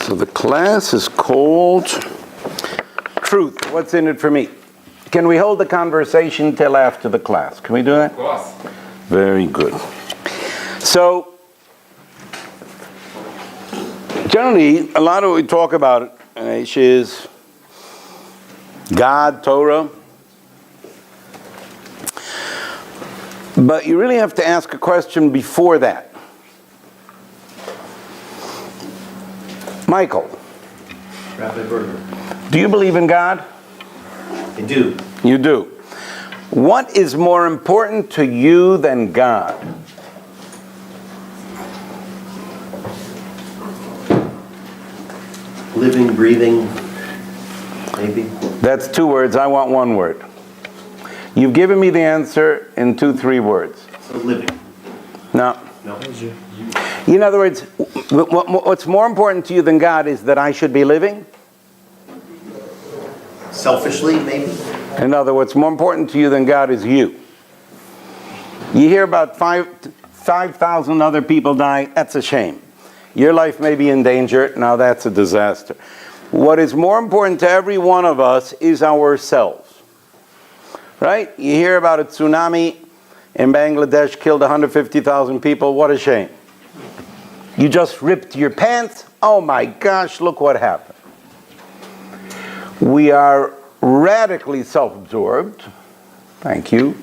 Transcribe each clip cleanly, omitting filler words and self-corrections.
So the class is called Truth. What's in it for me? Can we hold the conversation till after the class? Can we do that? Of course. Very good. So, generally, a lot of what we talk about, Aish, is God, Torah. But you really have to ask a question before that. Michael. Rabbi Berger. Do you believe in God? I do. You do. What is more important to you than God? Living, breathing, maybe. That's 2 words. I want 1 word. You've given me the answer in 2-3 words. So living. No. No. In other words, what's more important to you than God is that I should be living? Selfishly, maybe. In other words, what's more important to you than God is you. You hear about 5,000 other people dying. That's a shame. Your life may be in danger. Now that's a disaster. What is more important to every one of us is ourselves. Right? You hear about a tsunami in Bangladesh killed 150,000 people. What a shame. You just ripped your pants. Oh my gosh, look what happened. We are radically self-absorbed. Thank you.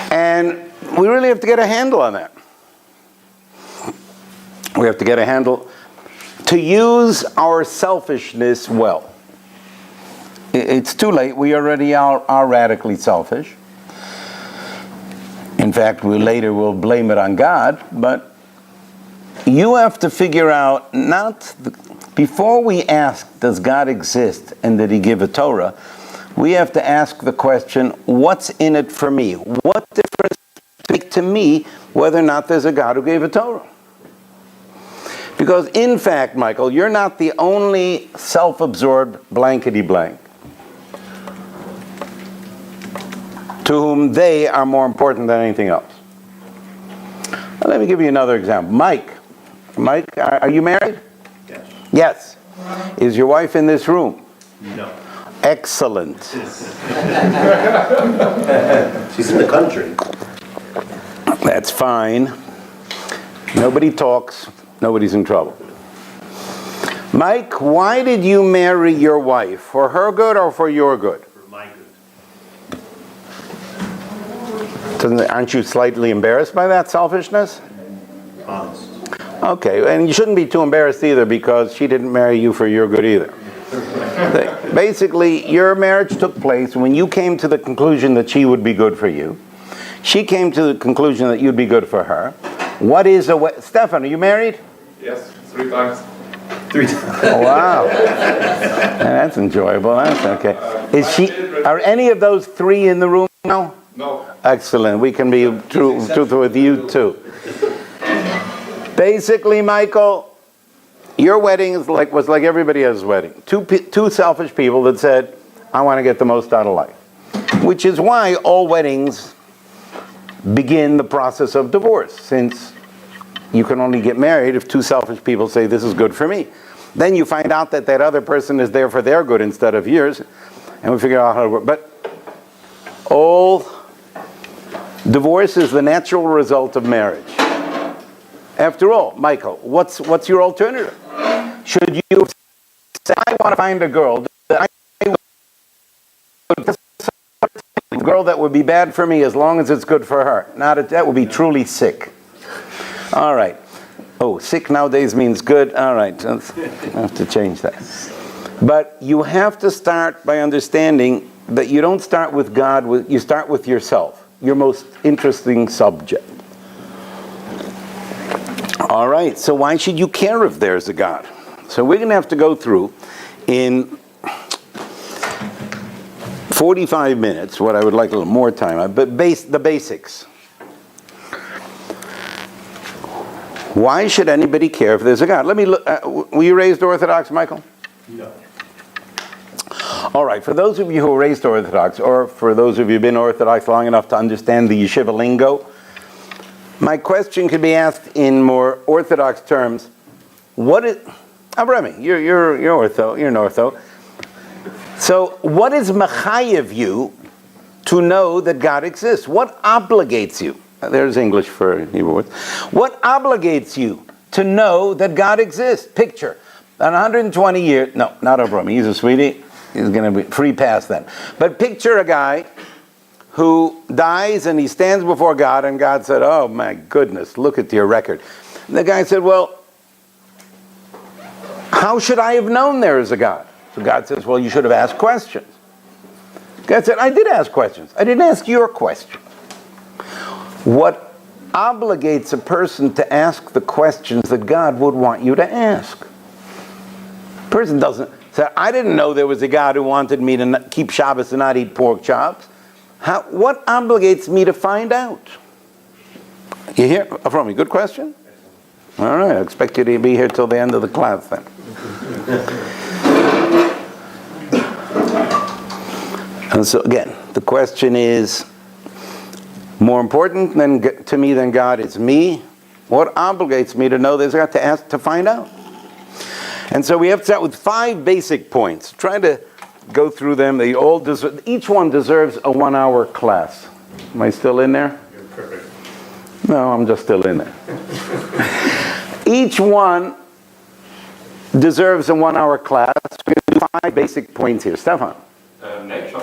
And we really have to get a handle on that. We have to get a handle to use our selfishness well. It's too late. We already are radically selfish. In fact, later we'll blame it on God, but you have to figure out, before we ask, does God exist and did he give a Torah, we have to ask the question, what's in it for me? What difference does it make to me whether or not there's a God who gave a Torah? Because in fact, Michael, you're not the only self-absorbed blankety blank to whom they are more important than anything else. Now, let me give you another example. Mike, are you married? Yes. Yes. Is your wife in this room? No. Excellent. She's in the country. That's fine. Nobody talks. Nobody's in trouble. Mike, why did you marry your wife? For her good or for your good? For my good. Aren't you slightly embarrassed by that selfishness? Honest. Okay, and you shouldn't be too embarrassed either because she didn't marry you for your good either. Basically, your marriage took place when you came to the conclusion that she would be good for you. She came to the conclusion that you'd be good for her. What is a way? Stefan, are you married? Yes, 3 times. 3 times. Oh, wow. That's enjoyable. That's okay. Are any of those 3 in the room now? No. Excellent. We can be truthful with you too. Basically, Michael, your wedding was like everybody else's wedding. Two selfish people that said, I want to get the most out of life. Which is why all weddings begin the process of divorce, since you can only get married if 2 selfish people say, this is good for me. Then you find out that other person is there for their good instead of yours, and we figure out how to work. But all divorce is the natural result of marriage. After all, Michael, what's your alternative? Should you say, I want to find a girl that a girl that would be bad for me as long as it's good for her? That would be truly sick. All right. Oh, sick nowadays means good. All right. I have to change that. But you have to start by understanding that you don't start with God, you start with yourself, your most interesting subject. All right, so why should you care if there's a God? So we're going to have to go through in 45 minutes, what I would like a little more time, but the basics. Why should anybody care if there's a God? Let me look. Were you raised Orthodox, Michael? No. All right, for those of you who are raised Orthodox, or for those of you who have been Orthodox long enough to understand the yeshiva lingo, my question could be asked in more Orthodox terms. what is, Remy, you're ortho, you're an ortho. So what is mechayev you to know that God exists? What obligates you? There's English for Hebrew words. What obligates you to know that God exists? Picture, on 120 years, no, not Abraham, he's a sweetie, he's going to be free pass then. But picture a guy who dies and he stands before God and God said, oh my goodness, look at your record. And the guy said, well, how should I have known there is a God? So God says, well, you should have asked questions. God said, I did ask questions. I didn't ask your question. What obligates a person to ask the questions that God would want you to ask? A person doesn't say, I didn't know there was a God who wanted me to keep Shabbos and not eat pork chops. What obligates me to find out? You hear from me? Good question? All right, I expect you to be here till the end of the class then. And so again, the question is, more important to me than God is me. What obligates me to know this? I got to ask to find out. And so we have to start with 5 basic points. Try to go through them. They all deserve, each one deserves a 1-hour class. Am I still in there? You're perfect. No, I'm just still in there. Each one deserves a 1-hour class. We're going to do 5 basic points here. Stefan. Nature.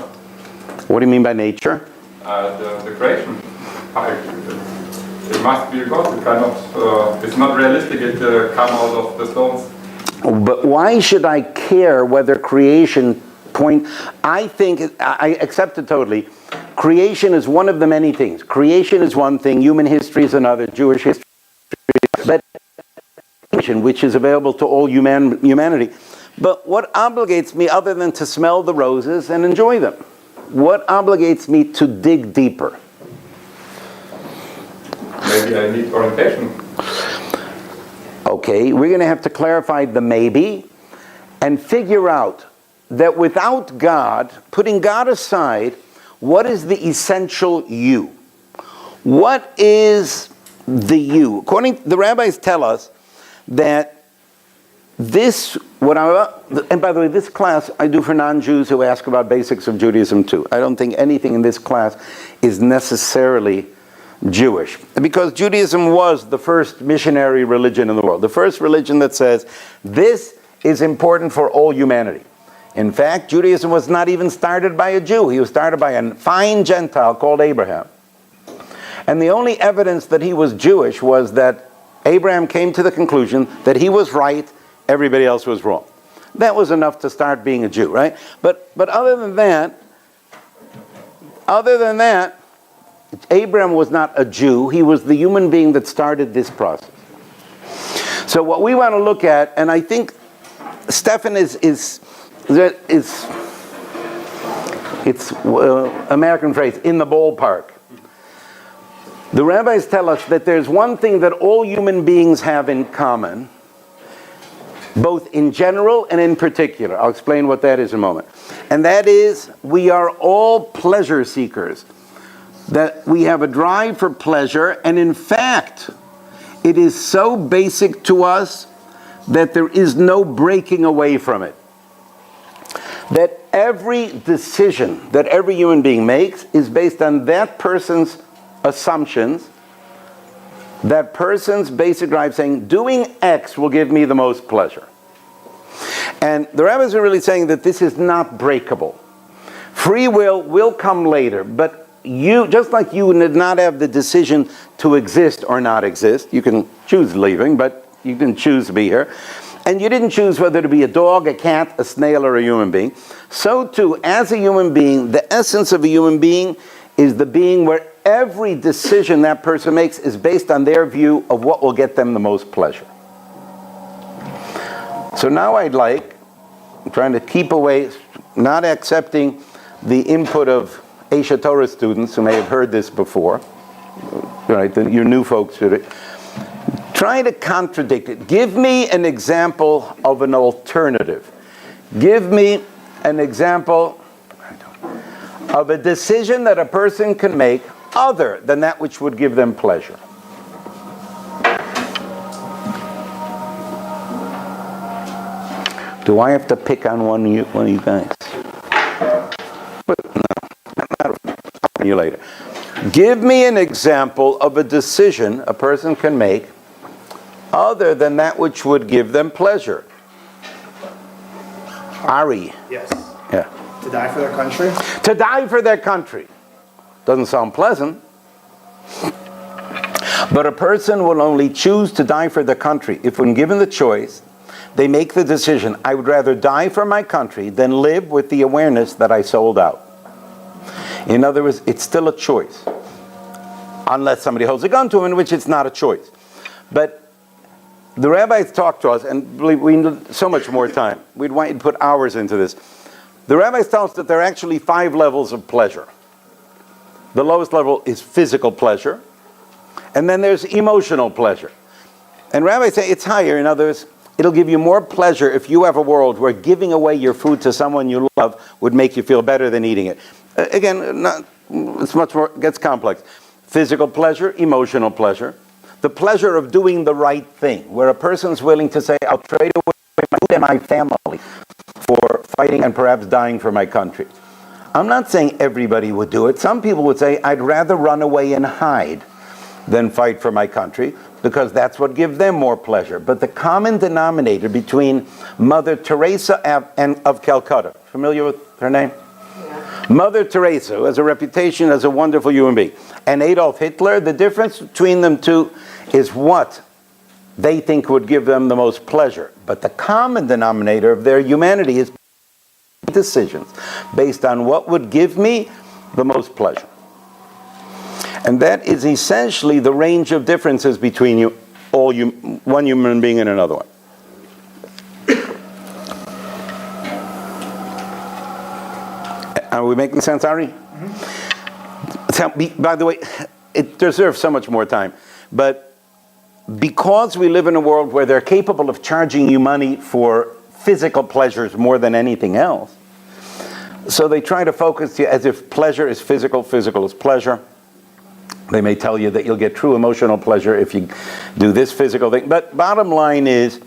What do you mean by nature? The creation. It must be God. It cannot. It's not realistic. It come out of the stones. But why should I care whether creation I think, I accept it totally. Creation is one of the many things. Creation is one thing, human history is another, Jewish history, but which is available to all humanity. But what obligates me other than to smell the roses and enjoy them? What obligates me to dig deeper? Maybe I need orientation. Okay, we're going to have to clarify the maybe and figure out that without God, putting God aside, what is the essential you? What is the you? The rabbis tell us that this, and by the way, this class I do for non-Jews who ask about basics of Judaism too. I don't think anything in this class is necessarily Jewish, because Judaism was the first missionary religion in the world, the first religion that says this is important for all humanity. In fact, Judaism was not even started by a Jew. He was started by a fine Gentile called Abraham. And the only evidence that he was Jewish was that Abraham came to the conclusion that he was right, everybody else was wrong. That was enough to start being a Jew, right? But other than that, Abraham was not a Jew. He was the human being that started this process. So what we want to look at, and I think Stefan it's American phrase, in the ballpark. The rabbis tell us that there's one thing that all human beings have in common, both in general and in particular. I'll explain what that is in a moment. And that is, we are all pleasure seekers. That we have a drive for pleasure, and in fact, it is so basic to us that there is no breaking away from it. That every decision that every human being makes is based on that person's assumptions, that person's basic drive saying, doing X will give me the most pleasure. And the rabbis are really saying that this is not breakable. Free will come later, but you, just like you did not have the decision to exist or not exist, you can choose leaving, but you didn't choose to be here. And you didn't choose whether to be a dog, a cat, a snail, or a human being. So too, as a human being, the essence of a human being is the being where every decision that person makes is based on their view of what will get them the most pleasure. So now I'm trying to keep away, not accepting the input of Aish Torah students who may have heard this before, right? Your new folks should. Try to contradict it. Give me an example of an alternative. Give me an example of a decision that a person can make other than that which would give them pleasure. Do I have to pick on one of you guys? But no, I'll you later. Give me an example of a decision a person can make other than that which would give them pleasure. Ari. Yes. Yeah. To die for their country? To die for their country. Doesn't sound pleasant. But a person will only choose to die for their country if, when given the choice, they make the decision, I would rather die for my country than live with the awareness that I sold out. In other words, it's still a choice. Unless somebody holds a gun to him, in which it's not a choice. But the rabbis talk to us, and believe we need so much more time. We'd want you to put hours into this. The rabbis tell us that there are actually 5 levels of pleasure. The lowest level is physical pleasure. And then there's emotional pleasure. And rabbis say it's higher. In other words, it'll give you more pleasure if you have a world where giving away your food to someone you love would make you feel better than eating it. Again, it's much more, gets complex. Physical pleasure, emotional pleasure. The pleasure of doing the right thing, where a person's willing to say, I'll trade away my food and my family for fighting and perhaps dying for my country. I'm not saying everybody would do it. Some people would say, I'd rather run away and hide than fight for my country, because that's what gives them more pleasure. But the common denominator between Mother Teresa of Calcutta, familiar with her name? Yeah. Mother Teresa, who has a reputation as a wonderful human being, and Adolf Hitler, the difference between them two is what they think would give them the most pleasure. But the common denominator of their humanity is decisions based on what would give me the most pleasure. And that is essentially the range of differences between one human being and another one. Are we making sense, Ari? Mm-hmm. So, by the way, it deserves so much more time. But because we live in a world where they're capable of charging you money for physical pleasures more than anything else, so they try to focus you as if pleasure is physical, physical is pleasure. They may tell you that you'll get true emotional pleasure if you do this physical thing. But bottom line is,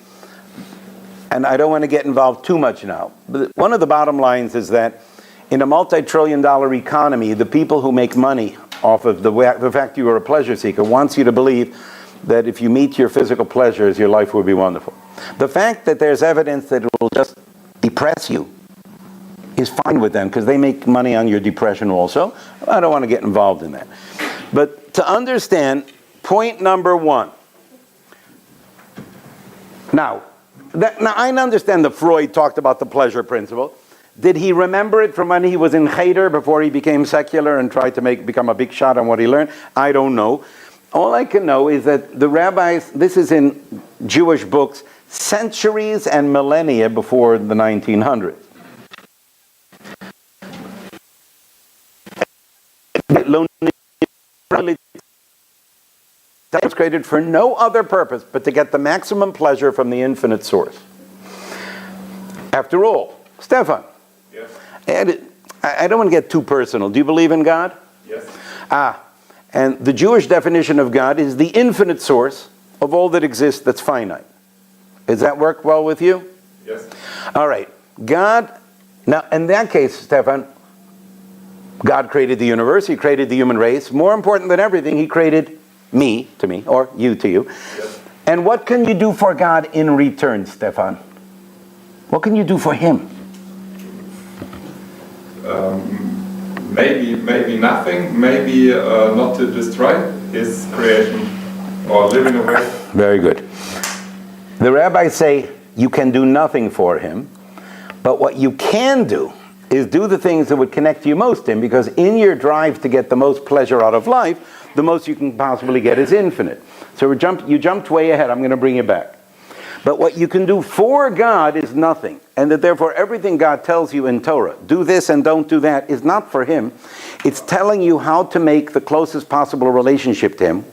and I don't want to get involved too much now, but one of the bottom lines is that in a multi-trillion-dollar economy, the people who make money off of the fact you are a pleasure seeker wants you to believe that if you meet your physical pleasures, your life will be wonderful. The fact that there's evidence that it will just depress you is fine with them, because they make money on your depression also. I don't want to get involved in that. But to understand, point number 1. Now I understand that Freud talked about the pleasure principle. Did he remember it from when he was in Cheder before he became secular and tried to become a big shot on what he learned? I don't know. All I can know is that the rabbis, this is in Jewish books, centuries and millennia before the 1900s. That was created for no other purpose but to get the maximum pleasure from the infinite source. After all, Stefan, yes. I don't want to get too personal. Do you believe in God? Yes. And the Jewish definition of God is the infinite source of all that exists that's finite. Does that work well with you? Yes. All right. God, now in that case, Stefan, God created the universe, He created the human race. More important than everything, He created me, to me, or you to you. Yes. And what can you do for God in return, Stefan? What can you do for Him? Maybe nothing, maybe not to destroy His creation or live in a way. Very good. The rabbis say you can do nothing for Him, but what you can do is do the things that would connect you most to Him, because in your drive to get the most pleasure out of life, the most you can possibly get is infinite. So you jumped way ahead. I'm going to bring you back. But what you can do for God is nothing. And that therefore everything God tells you in Torah, do this and don't do that, is not for Him. It's telling you how to make the closest possible relationship to Him,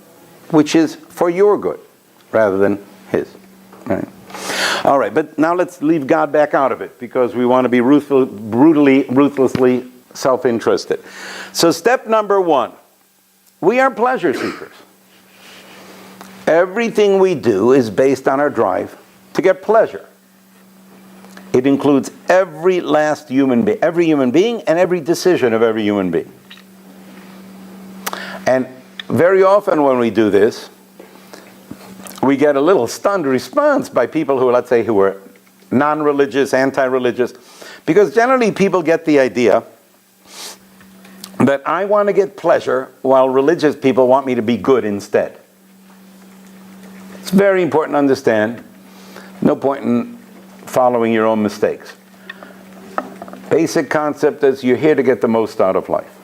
which is for your good rather than His. Right? All right, but now let's leave God back out of it, because we want to be ruthlessly self-interested. So step number 1, we are pleasure seekers. Everything we do is based on our drive to get pleasure. It includes every last human being, and every decision of every human being. And very often when we do this, we get a little stunned response by people who, let's say, who are non-religious, anti-religious, because generally people get the idea that I want to get pleasure while religious people want me to be good instead. It's very important to understand. No point in following your own mistakes. Basic concept is you're here to get the most out of life.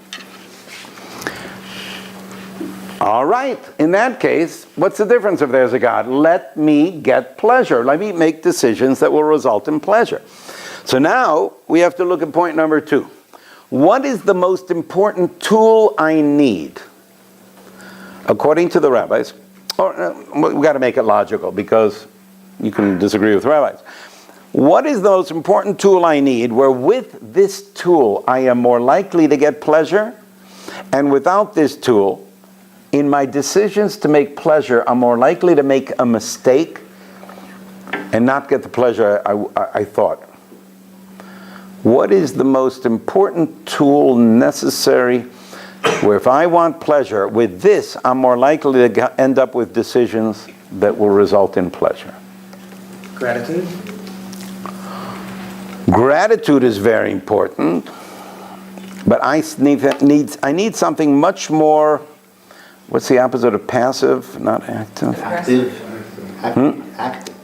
All right, in that case, what's the difference if there's a God? Let me get pleasure. Let me make decisions that will result in pleasure. So now we have to look at point number 2. What is the most important tool I need? According to the rabbis, we've got to make it logical because you can disagree with rabbis. What is the most important tool I need where with this tool I am more likely to get pleasure, and without this tool, in my decisions to make pleasure, I'm more likely to make a mistake and not get the pleasure I thought? What is the most important tool necessary where if I want pleasure, with this I'm more likely to end up with decisions that will result in pleasure? Gratitude? Gratitude is very important, but I need something much more. What's the opposite of passive? Not active. Active. Active.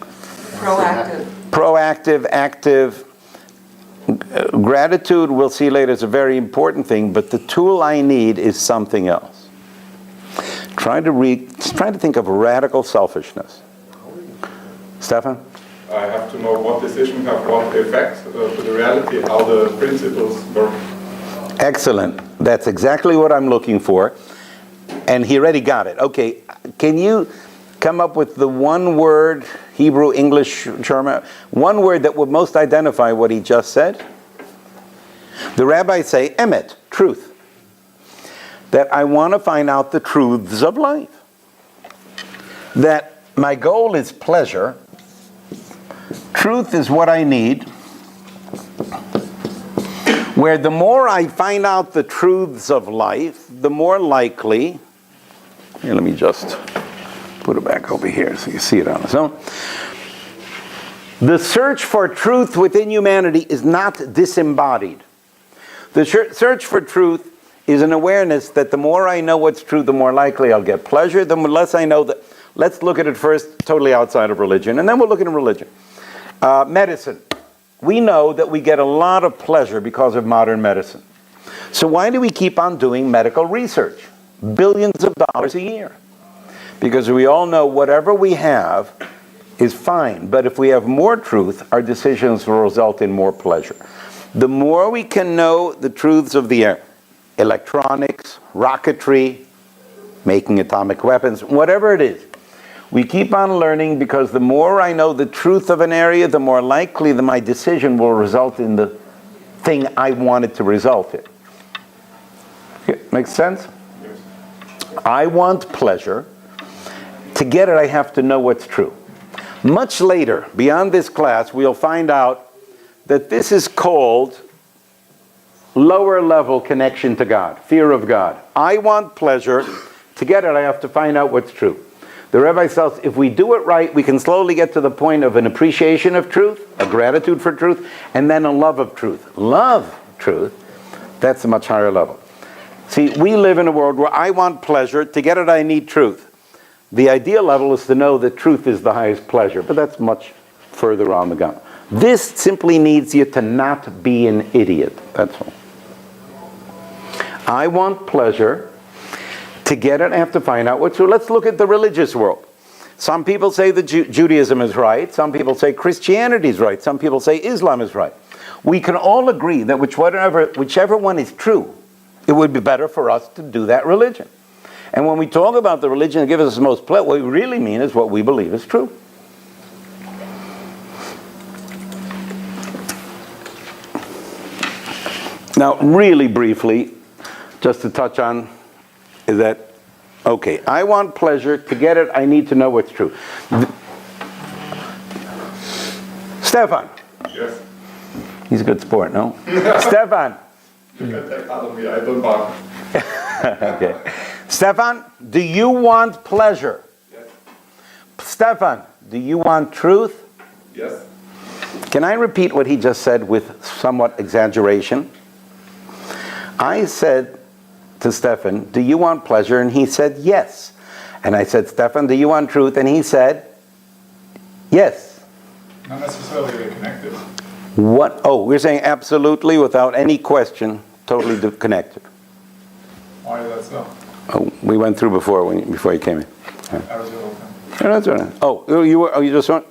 Proactive. Proactive, active. Gratitude, we'll see later, is a very important thing, but the tool I need is something else. Try to think of radical selfishness. Stefan? I have to know what decisions have what effect to the reality, how the principles work. Excellent. That's exactly what I'm looking for. And he already got it. Okay, can you come up with the one word, Hebrew, English, German, one word that would most identify what he just said? The rabbis say, emet, truth. That I want to find out the truths of life. That my goal is pleasure. Truth is what I need. Where the more I find out the truths of life, the more likely, here, let me just put it back over here so you see it on its own. The search for truth within humanity is not disembodied. The search for truth is an awareness that the more I know what's true, the more likely I'll get pleasure, the less I know that. Let's look at it first totally outside of religion, and then we'll look at religion. Medicine. We know that we get a lot of pleasure because of modern medicine. So why do we keep on doing medical research? Billions of dollars a year. Because we all know whatever we have is fine, but if we have more truth, our decisions will result in more pleasure. The more we can know the truths of the air, electronics, rocketry, making atomic weapons, whatever it is, we keep on learning because the more I know the truth of an area, the more likely that my decision will result in the thing I want it to result in. Okay, makes sense? Yes. I want pleasure. To get it, I have to know what's true. Much later, beyond this class, we'll find out that this is called lower level connection to God, fear of God. I want pleasure. To get it, I have to find out what's true. The Rabbi says if we do it right, we can slowly get to the point of an appreciation of truth, a gratitude for truth, and then a love of truth. Love truth, that's a much higher level. See, we live in a world where I want pleasure. To get it, I need truth. The ideal level is to know that truth is the highest pleasure, but that's much further on the gun. This simply needs you to not be an idiot, that's all. I want pleasure. To get it, I have to find out what's true. Let's look at the religious world. Some people say that Judaism is right. Some people say Christianity is right. Some people say Islam is right. We can all agree that whichever one is true, it would be better for us to do that religion. And when we talk about the religion that gives us the most pleasure, what we really mean is what we believe is true. Now, really briefly, just to touch on, is that, okay, I want pleasure. To get it, I need to know what's true. Stefan, Yes. He's a good sport, no? Stefan. You can take out of me, I don't bark. Okay. Stefan, do you want pleasure? Yes. Stefan, do you want truth? Yes. Can I repeat what he just said with somewhat exaggeration? I said to Stefan, do you want pleasure? And he said, yes. And I said, Stefan, do you want truth? And he said, yes. Not necessarily they're connected. What? Oh, we're saying absolutely, without any question, totally connected. Why is that so? Oh, we went through before you came in. That was your whole thing. Yeah, that's right. Oh, you just want.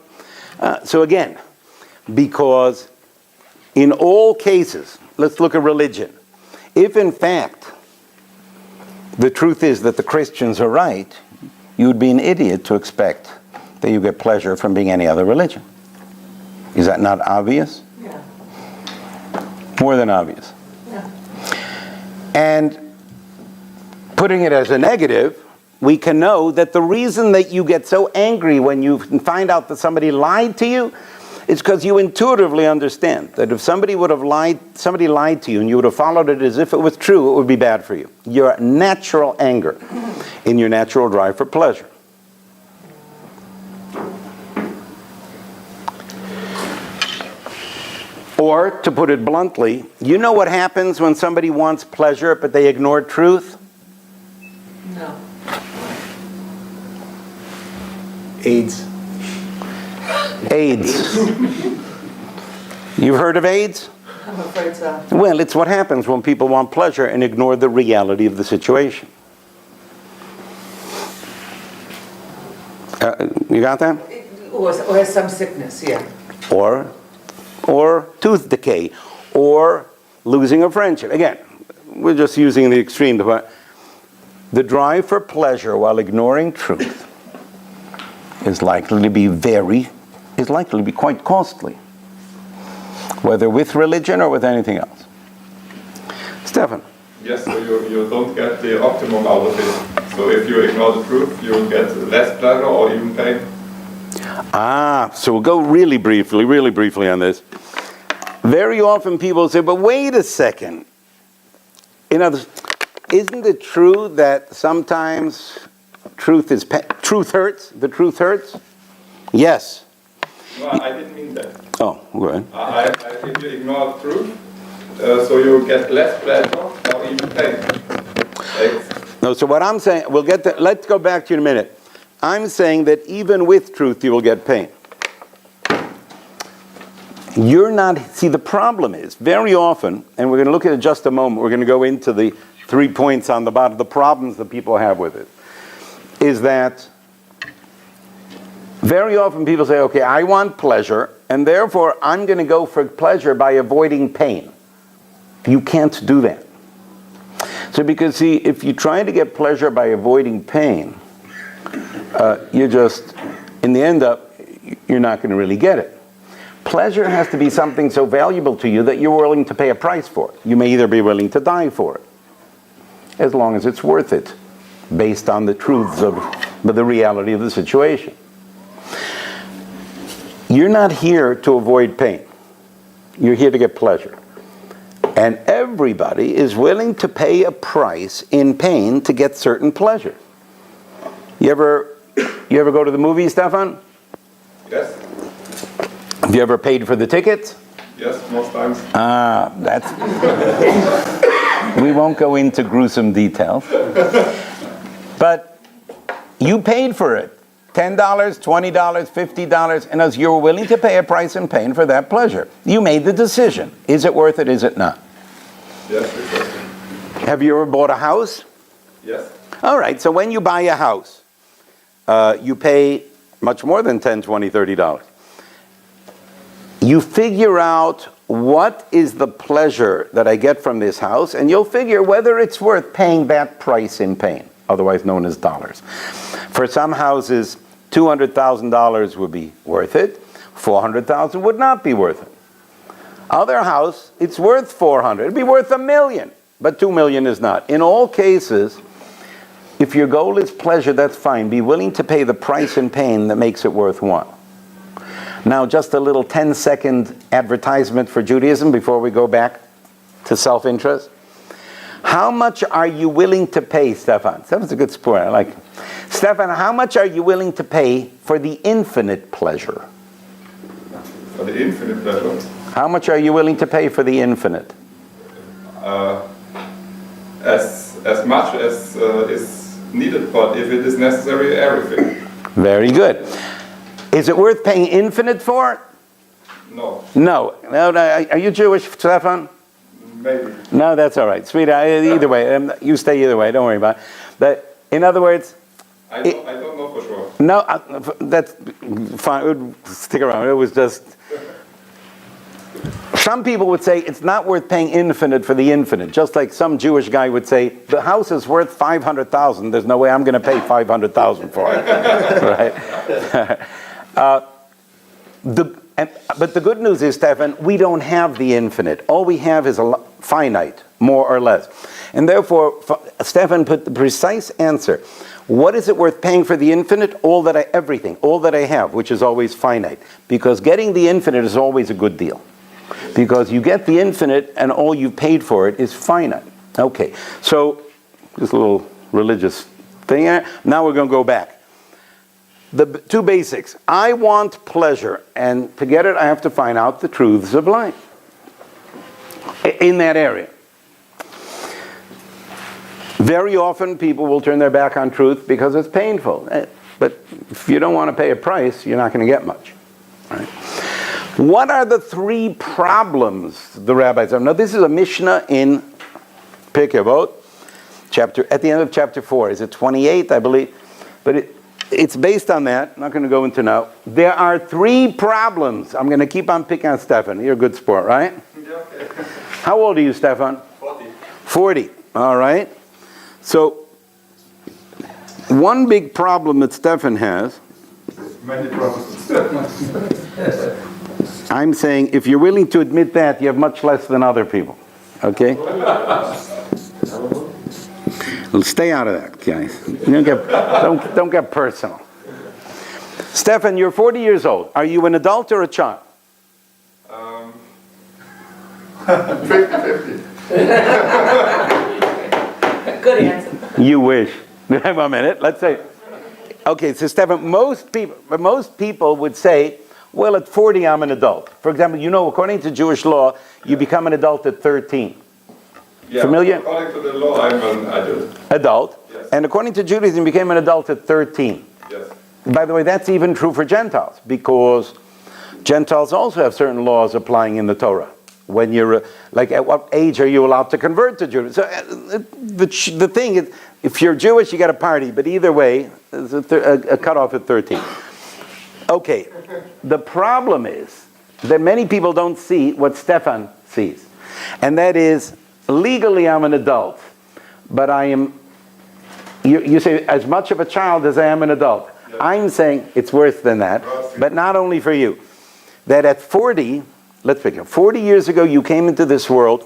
So again, because in all cases, let's look at religion. If in fact the truth is that the Christians are right, you would be an idiot to expect that you get pleasure from being any other religion. Is that not obvious? Yeah. More than obvious. Yeah. And putting it as a negative, we can know that the reason that you get so angry when you find out that somebody lied to you is because you intuitively understand that if somebody lied to you and you would have followed it as if it was true, it would be bad for you. Your natural anger in your natural drive for pleasure. Or, to put it bluntly, you know what happens when somebody wants pleasure but they ignore truth? No. AIDS. AIDS. You've heard of AIDS? I'm afraid so. Well, it's what happens when people want pleasure and ignore the reality of the situation. You got that? Or some sickness, yeah. Or tooth decay, or losing a friendship. Again, we're just using the extreme. The drive for pleasure while ignoring truth is likely to be quite costly, whether with religion or with anything else. Stefan. Yes, so you don't get the optimum out of it. So if you ignore the truth, you get less pleasure or even pain. So we'll go really briefly on this. Very often people say, but wait a second. In other, isn't it true that sometimes truth hurts? The truth hurts? Yes. No, I didn't mean that. Oh, go ahead. If you ignore the truth, so you get less pleasure or even pain. No, so what I'm saying, let's go back to you in a minute. I'm saying that even with truth, you will get pain. The problem is, very often, and we're going to look at it in just a moment, we're going to go into the 3 points on the bottom, the problems that people have with it, is that very often people say, okay, I want pleasure, and therefore I'm going to go for pleasure by avoiding pain. You can't do that. So because, see, if you try to get pleasure by avoiding pain, you're just, in the end up, you're not going to really get it. Pleasure has to be something so valuable to you that you're willing to pay a price for it. You may either be willing to die for it, as long as it's worth it, based on the truths of the reality of the situation. You're not here to avoid pain. You're here to get pleasure. And everybody is willing to pay a price in pain to get certain pleasure. You ever go to the movies, Stefan? Yes. Have you ever paid for the tickets? Yes, most times. We won't go into gruesome details. But you paid for it. $10, $20, $50, and as you're willing to pay a price in pain for that pleasure. You made the decision. Is it worth it, is it not? Yes, exactly. Have you ever bought a house? Yes. All right, so when you buy a house, you pay much more than $10, $20, $30. You figure out what is the pleasure that I get from this house, and you'll figure whether it's worth paying that price in pain, otherwise known as dollars. For some houses, $200,000 would be worth it. $400,000 would not be worth it. Other house, it's worth $400,000. It'd be worth $1 million, but $2 million is not. In all cases, if your goal is pleasure, that's fine. Be willing to pay the price in pain that makes it worthwhile. Now, just a little 10-second advertisement for Judaism before we go back to self-interest. How much are you willing to pay, Stefan? Stefan's a good sport, I like him. Stefan, how much are you willing to pay for the infinite pleasure? For the infinite pleasure, How much are you willing to pay for the infinite? as much as is needed, but if it is necessary, everything. Very good. Is it worth paying infinite for? No, No. No, are you Jewish, Stefan? maybe. No, that's all right. Sweetheart, either way. You stay either way. Don't worry about it. But in other words, I don't know for sure. no, that's fine. It would stick around. It was just... Some people would say it's not worth paying infinite for the infinite. Just like some Jewish guy would say, the house is worth $500,000. There's no way I'm going to pay $500,000 for it. Right? But the good news is, Stefan, we don't have the infinite. All we have is a finite, more or less. And therefore, Stefan put the precise answer. What is it worth paying for the infinite? Everything, all that I have, which is always finite. Because getting the infinite is always a good deal. Because you get the infinite and all you've paid for it is finite. Okay, so just a little religious thing here. Now we're going to go back. The two basics. I want pleasure, and to get it I have to find out the truths of life in that area. Very often people will turn their back on truth because it's painful. But if you don't want to pay a price, you're not going to get much. Right? What are the three problems the rabbis have? Now this is a Mishnah in Pirkei Avot, at the end of chapter 4. Is it 28, I believe? But it's based on that. I'm not going to go into now. There are three problems. I'm going to keep on picking on Stefan. You're a good sport, right? Yeah, okay. How old are you, Stefan? 40. 40. All right. So one big problem that Stefan has, Many problems. I'm saying if you're willing to admit that, you have much less than other people. Okay? Well, stay out of that, guys. Don't get personal. Stefan, you're 40 years old. Are you an adult or a child? 50-50. Good answer. You wish. Have a minute. Let's say. Okay, so Stefan, most people would say, well, at 40, I'm an adult. For example, according to Jewish law, you become an adult at 13. Yeah, Familiar? according to the law, I'm an adult. Adult. Yes. And according to Judaism, you became an adult at 13. Yes. By the way, that's even true for Gentiles, because Gentiles also have certain laws applying in the Torah. When you're, at what age are you allowed to convert to Judaism? So the thing is, if you're Jewish, you got a party, but either way, there's a cutoff at 13. Okay, the problem is that many people don't see what Stefan sees. And that is, legally I'm an adult, but I am, you say, as much of a child as I am an adult. Yeah. I'm saying it's worse than that, but not only for you. That at 40, let's pick it, 40 years ago you came into this world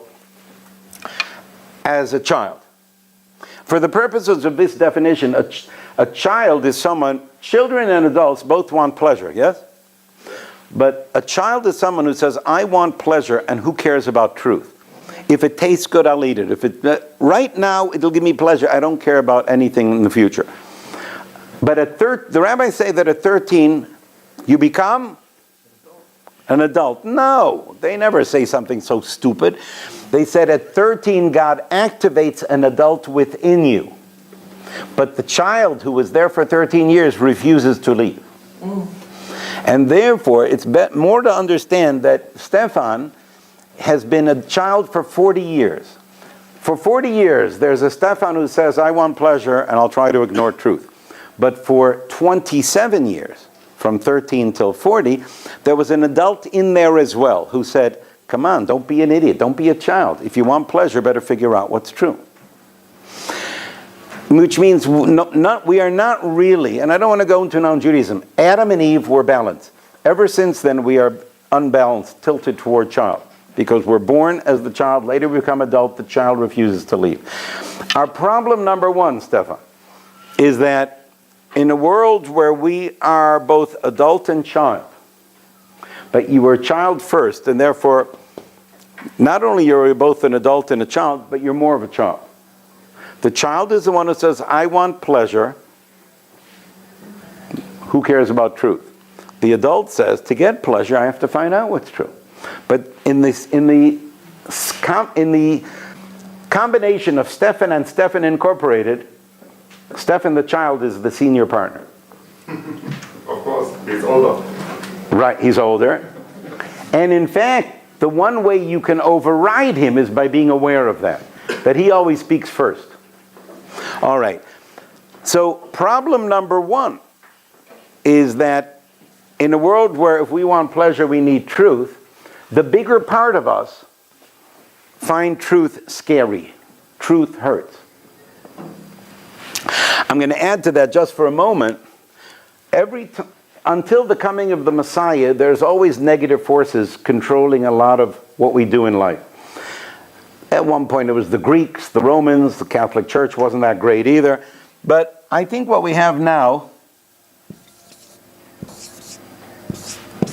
as a child. For the purposes of this definition, a child is someone, children and adults both want pleasure, yes? But a child is someone who says, I want pleasure, and who cares about truth? If it tastes good, I'll eat it. Right now, it'll give me pleasure. I don't care about anything in the future. But the rabbis say that at 13, you become an adult. No, they never say something so stupid. They said at 13, God activates an adult within you. But the child who was there for 13 years refuses to leave. And therefore, it's more to understand that Stefan has been a child for 40 years. For 40 years, there's a Stefan who says, I want pleasure, and I'll try to ignore truth. But for 27 years, from 13 till 40, there was an adult in there as well who said, come on, don't be an idiot, don't be a child. If you want pleasure, better figure out what's true. Which means we are not really, and I don't want to go into non-Judaism, Adam and Eve were balanced. Ever since then, we are unbalanced, tilted toward child. Because we're born as the child, later we become adult, the child refuses to leave. Our problem number one, Stefan, is that in a world where we are both adult and child, but you were a child first, and therefore, not only are you both an adult and a child, but you're more of a child. The child is the one who says, I want pleasure. Who cares about truth? The adult says, to get pleasure, I have to find out what's true. But in the combination of Stefan and Stefan Incorporated, Stefan the child is the senior partner. Of course, he's older. Right, he's older. And in fact, the one way you can override him is by being aware of that he always speaks first. All right. So problem number one is that in a world where if we want pleasure, we need truth, the bigger part of us find truth scary. Truth hurts. I'm going to add to that just for a moment. Until the coming of the Messiah, there's always negative forces controlling a lot of what we do in life. At one point it was the Greeks, the Romans, the Catholic Church wasn't that great either. But I think what we have now,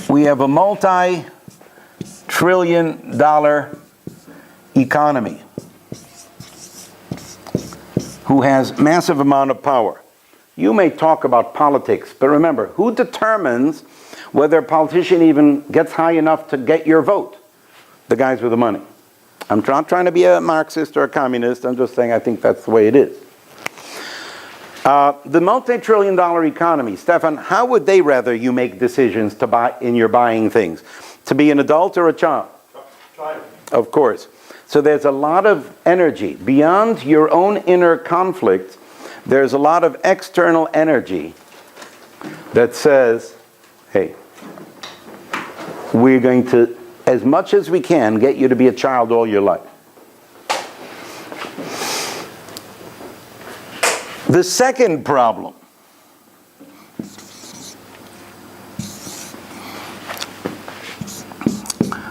we have a multi-trillion-dollar economy who has massive amount of power. You may talk about politics, but remember, who determines whether a politician even gets high enough to get your vote? The guys with the money. I'm not trying to be a Marxist or a communist, I'm just saying I think that's the way it is. The multi-trillion-dollar economy, Stefan, how would they rather you make decisions to buy in your buying things? To be an adult or a child? Child. Of course. So there's a lot of energy. Beyond your own inner conflict, there's a lot of external energy that says, hey, we're going to, as much as we can, get you to be a child all your life. The second problem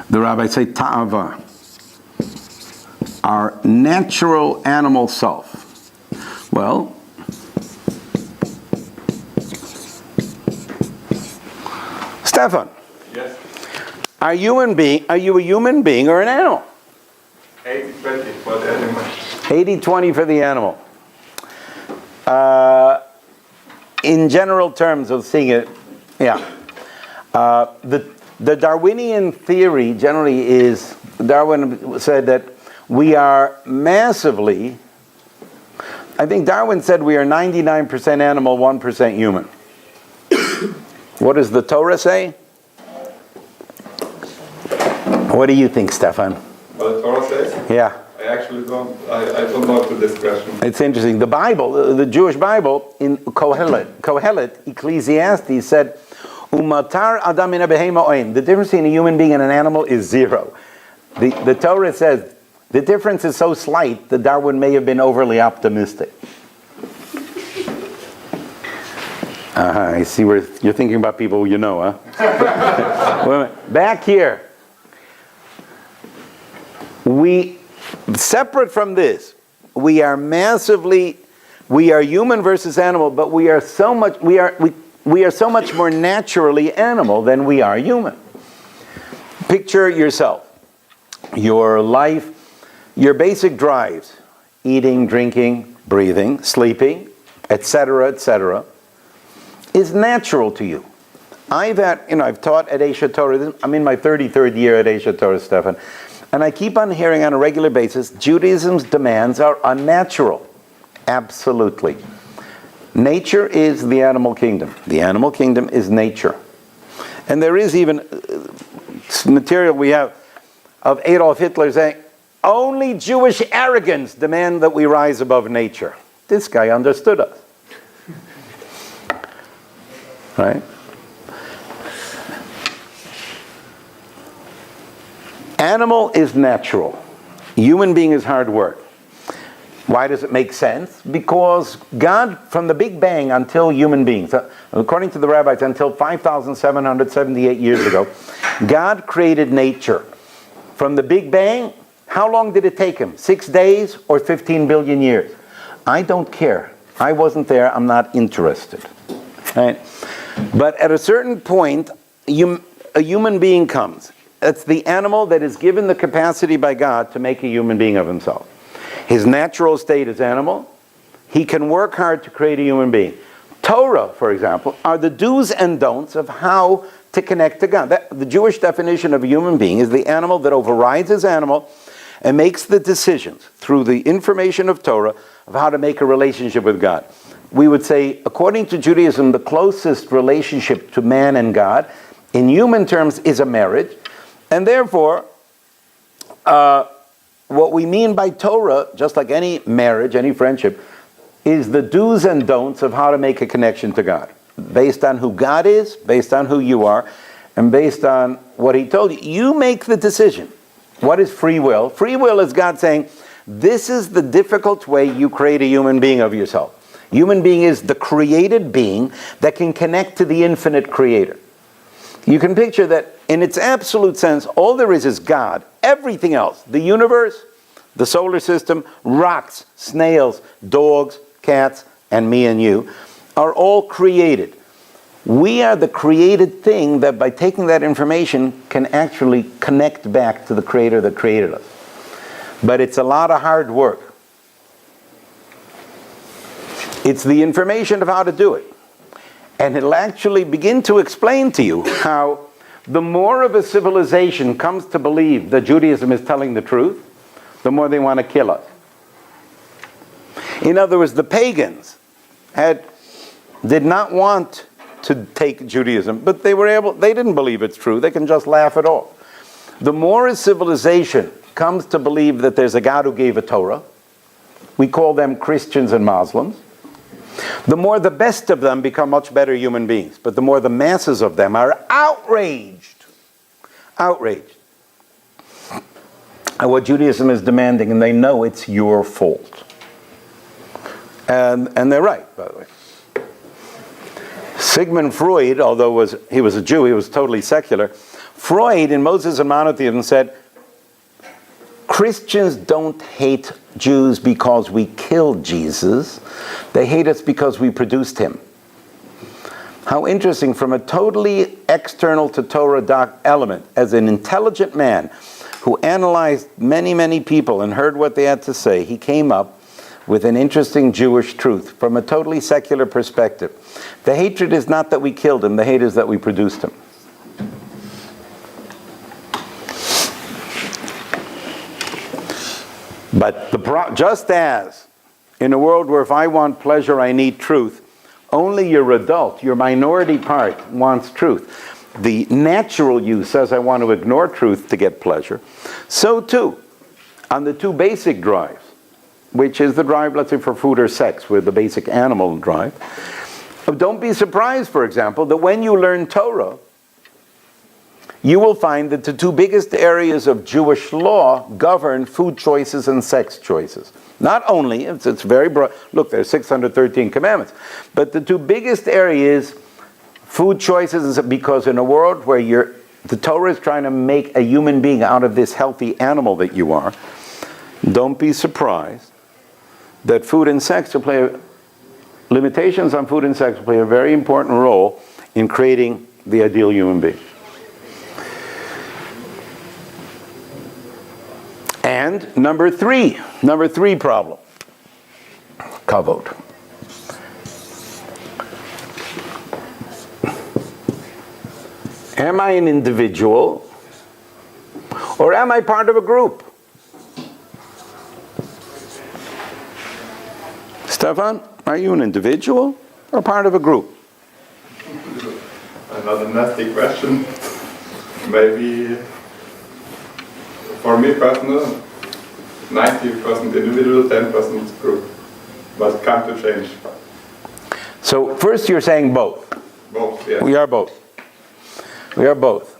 the rabbis say ta'ava, our natural animal self. Well, Stefan, Yes. are you a human being or an animal? 80-20 for the animal. 80-20 for the animal. In general terms of seeing it, yeah. The Darwinian theory generally is, Darwin said that we are massively, I think Darwin said we are 99% animal, 1% human. What does the Torah say? What do you think, Stefan? What the Torah says? Yeah. I actually don't know to this question. It's interesting. The Bible, the Jewish Bible, in Kohelet, Ecclesiastes said, Umatar adam min behema oin. The difference between a human being and an animal is zero. The Torah says the difference is so slight that Darwin may have been overly optimistic. I see where you're thinking about people you know, huh? Back here. Separate from this, we are human versus animal, but we are so much more naturally animal than we are human. Picture yourself, your life, your basic drives, eating, drinking, breathing, sleeping, etc., is natural to you. I've taught at Aish Torah. I'm in my 33rd year at Aish Torah, Stefan. And I keep on hearing on a regular basis, Judaism's demands are unnatural. Absolutely. Nature is the animal kingdom. The animal kingdom is nature. And there is even material we have of Adolf Hitler saying, only Jewish arrogance demand that we rise above nature. This guy understood us. Right? Animal is natural. Human being is hard work. Why does it make sense? Because God, from the Big Bang until human beings, according to the rabbis, until 5,778 years ago, God created nature. From the Big Bang, how long did it take him? 6 days or 15 billion years? I don't care. I wasn't there. I'm not interested. Right? But at a certain point, a human being comes, it's the animal that is given the capacity by God to make a human being of himself. His natural state is animal. He can work hard to create a human being. Torah, for example, are the do's and don'ts of how to connect to God. The Jewish definition of a human being is the animal that overrides his animal and makes the decisions through the information of Torah of how to make a relationship with God. We would say, according to Judaism, the closest relationship to man and God, in human terms, is a marriage. And therefore, what we mean by Torah, just like any marriage, any friendship, is the do's and don'ts of how to make a connection to God. Based on who God is, based on who you are, and based on what he told you. You make the decision. What is free will? Free will is God saying, this is the difficult way you create a human being of yourself. Human being is the created being that can connect to the infinite creator. You can picture that in its absolute sense, all there is God. Everything else, the universe, the solar system, rocks, snails, dogs, cats, and me and you, are all created. We are the created thing that by taking that information can actually connect back to the creator that created us. But it's a lot of hard work. It's the information of how to do it. And it'll actually begin to explain to you how the more of a civilization comes to believe that Judaism is telling the truth, the more they want to kill us. In other words, the pagans did not want to take Judaism, but they didn't believe it's true. They can just laugh it off. The more a civilization comes to believe that there's a God who gave a Torah, we call them Christians and Muslims, the more the best of them become much better human beings. But the more the masses of them are outraged. Outraged. And what Judaism is demanding, and they know it's your fault. And they're right, by the way. Sigmund Freud, although he was a Jew, he was totally secular. Freud, in Moses and Monotheism, said, Christians don't hate Jews because we killed Jesus. They hate us because we produced him. How interesting, from a totally external to Torah element, as an intelligent man who analyzed many, many people and heard what they had to say, he came up with an interesting Jewish truth from a totally secular perspective. The hatred is not that we killed him, the hate is that we produced him. But just as in a world where if I want pleasure, I need truth, only your adult, your minority part wants truth. The natural you says I want to ignore truth to get pleasure. So too, on the two basic drives, which is the drive, let's say, for food or sex, with the basic animal drive. Don't be surprised, for example, that when you learn Torah, you will find that the two biggest areas of Jewish law govern food choices and sex choices. Not only, it's very broad, look, there's 613 commandments, but the two biggest areas, food choices, is because in a world where the Torah is trying to make a human being out of this healthy animal that you are, don't be surprised that food and sex limitations on food and sex play a very important role in creating the ideal human being. And number three problem, kavod. Am I an individual or am I part of a group? Stefan, are you an individual or part of a group? Another nasty question. Maybe for me personal, 90% individual, 10% group. But come to change. So first you're saying both. Both, yes. We are both. We are both.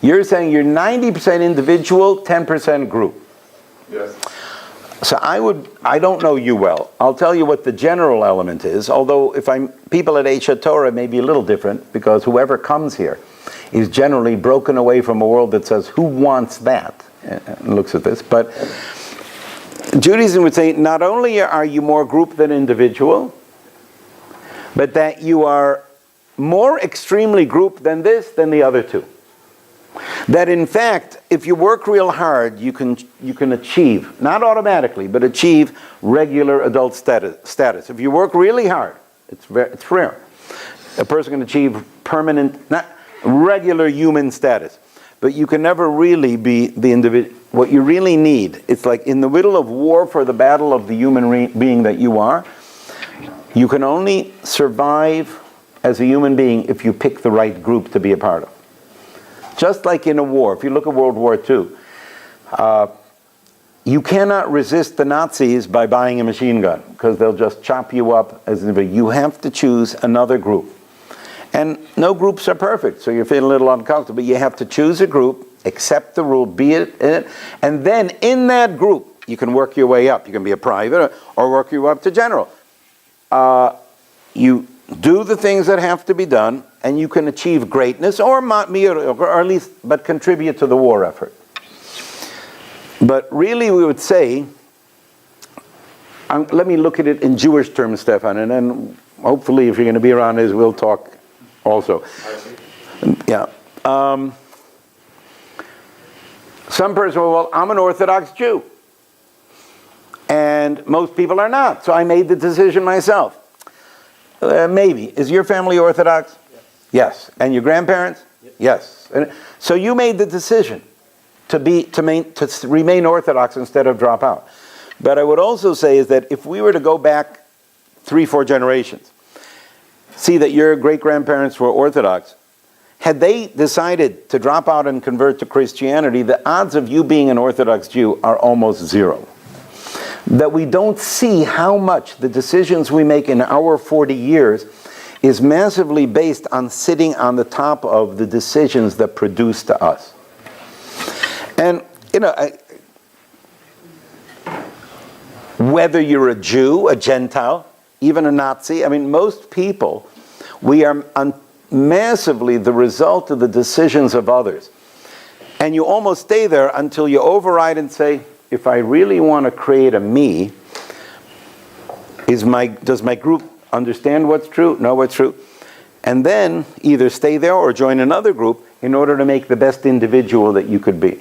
You're saying you're 90% individual, 10% group. Yes. So I don't know you well. I'll tell you what the general element is, although people at Aish Torah may be a little different, because whoever comes here is generally broken away from a world that says, who wants that? And looks at this. But Judaism would say, not only are you more group than individual, but that you are more extremely group than the other two. That in fact, if you work real hard, you can achieve, not automatically, but achieve regular adult status. If you work really hard, it's rare. A person can achieve permanent, not regular human status. But you can never really be the individual. What you really need, it's like in the middle of war for the battle of the human being that you are, you can only survive as a human being if you pick the right group to be a part of. Just like in a war, if you look at World War II, you cannot resist the Nazis by buying a machine gun, because they'll just chop you up. You have to choose another group. And no groups are perfect, so you're feeling a little uncomfortable. But you have to choose a group, accept the rule, be it in it, and then in that group, you can work your way up. You can be a private or work your way up to general. You do the things that have to be done, and you can achieve greatness, or at least, but contribute to the war effort. But really, we would say, let me look at it in Jewish terms, Stefan, and then hopefully, if you're going to be around this, we'll talk also. Yeah. Some person will, well, I'm an Orthodox Jew. And most people are not. So I made the decision myself. Maybe. Is your family Orthodox? Yes. And your grandparents? Yes. And so you made the decision to remain Orthodox instead of drop out. But I would also say is that if we were to go back 3-4 generations, see that your great-grandparents were Orthodox, had they decided to drop out and convert to Christianity, the odds of you being an Orthodox Jew are almost zero. That we don't see how much the decisions we make in our 40 years is massively based on sitting on the top of the decisions that produce to us. And, whether you're a Jew, a Gentile, even a Nazi, most people, we are massively the result of the decisions of others. And you almost stay there until you override and say, if I really want to create a me, does my group understand what's true, know what's true? And then either stay there or join another group in order to make the best individual that you could be.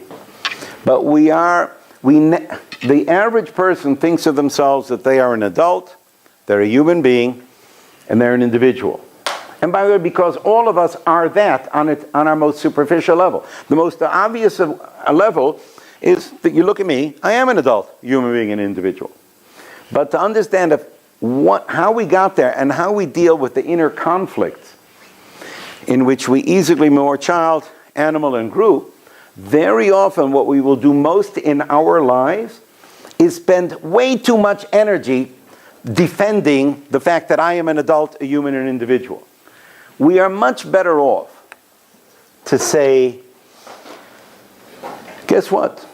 But the average person thinks of themselves that they are an adult, they're a human being, and they're an individual. And by the way, because all of us are that on our most superficial level. The most obvious level is that you look at me, I am an adult, human being, an individual. But to understand how we got there and how we deal with the inner conflicts in which we easily more child, animal, and group, very often what we will do most in our lives is spend way too much energy defending the fact that I am an adult, a human, an individual. We are much better off to say, guess what?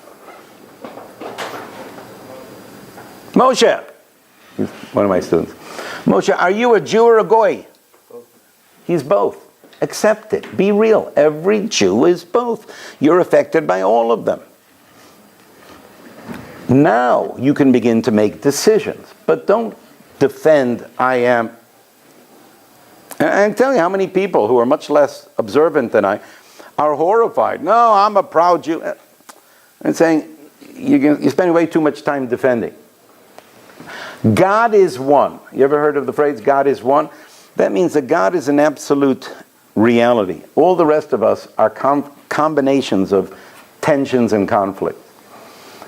Moshe, he's one of my students. Moshe, are you a Jew or a Goy? He's both. Accept it. Be real. Every Jew is both. You're affected by all of them. Now you can begin to make decisions, but don't defend I am. And I can tell you how many people who are much less observant than I are horrified. No, I'm a proud Jew. And saying, you're spending way too much time defending. God is one. You ever heard of the phrase, God is one? That means that God is an absolute reality. All the rest of us are combinations of tensions and conflicts.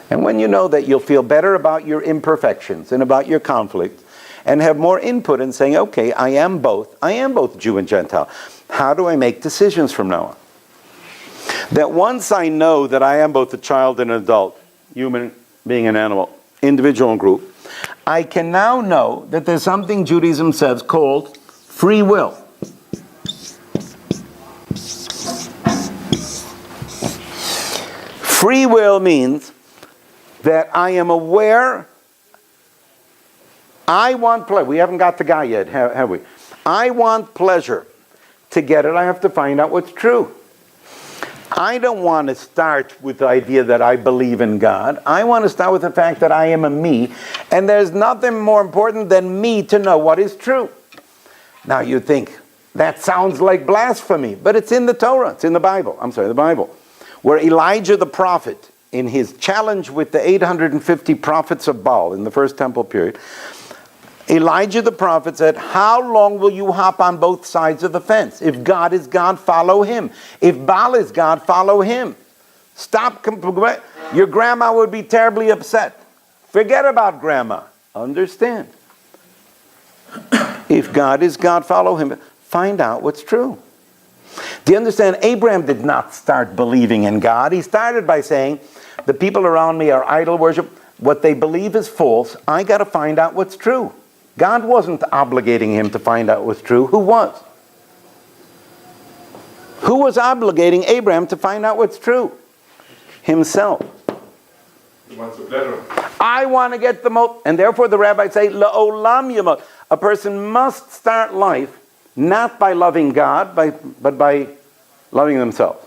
And when you know that, you'll feel better about your imperfections and about your conflicts and have more input in saying, okay, I am both Jew and Gentile. How do I make decisions from now on? That once I know that I am both a child and an adult, human being and animal, individual and group, I can now know that there's something Judaism says called free will. Free will means that I am aware, I want pleasure. We haven't got the guy yet, have we? I want pleasure. To get it, I have to find out what's true. I don't want to start with the idea that I believe in God. I want to start with the fact that I am a me, and there's nothing more important than me to know what is true. Now you think, that sounds like blasphemy, but it's in the Torah, it's in the Bible. The Bible. where Elijah the prophet, in his challenge with the 850 prophets of Baal in the first temple period, Elijah the prophet said, how long will you hop on both sides of the fence? If God is God, follow him. If Baal is God, follow him. Stop. Your grandma would be terribly upset. Forget about grandma. Understand. If God is God, follow him. Find out what's true. Do you understand? Abraham did not start believing in God. He started by saying, the people around me are idol worship. What they believe is false. I got to find out what's true. God wasn't obligating him to find out what's true. Who was? Who was obligating Abraham to find out what's true? Himself. He wants the pleasure. I want to get the most, and therefore the rabbis say, La'olam yamot. A person must start life not by loving God, but by loving themselves.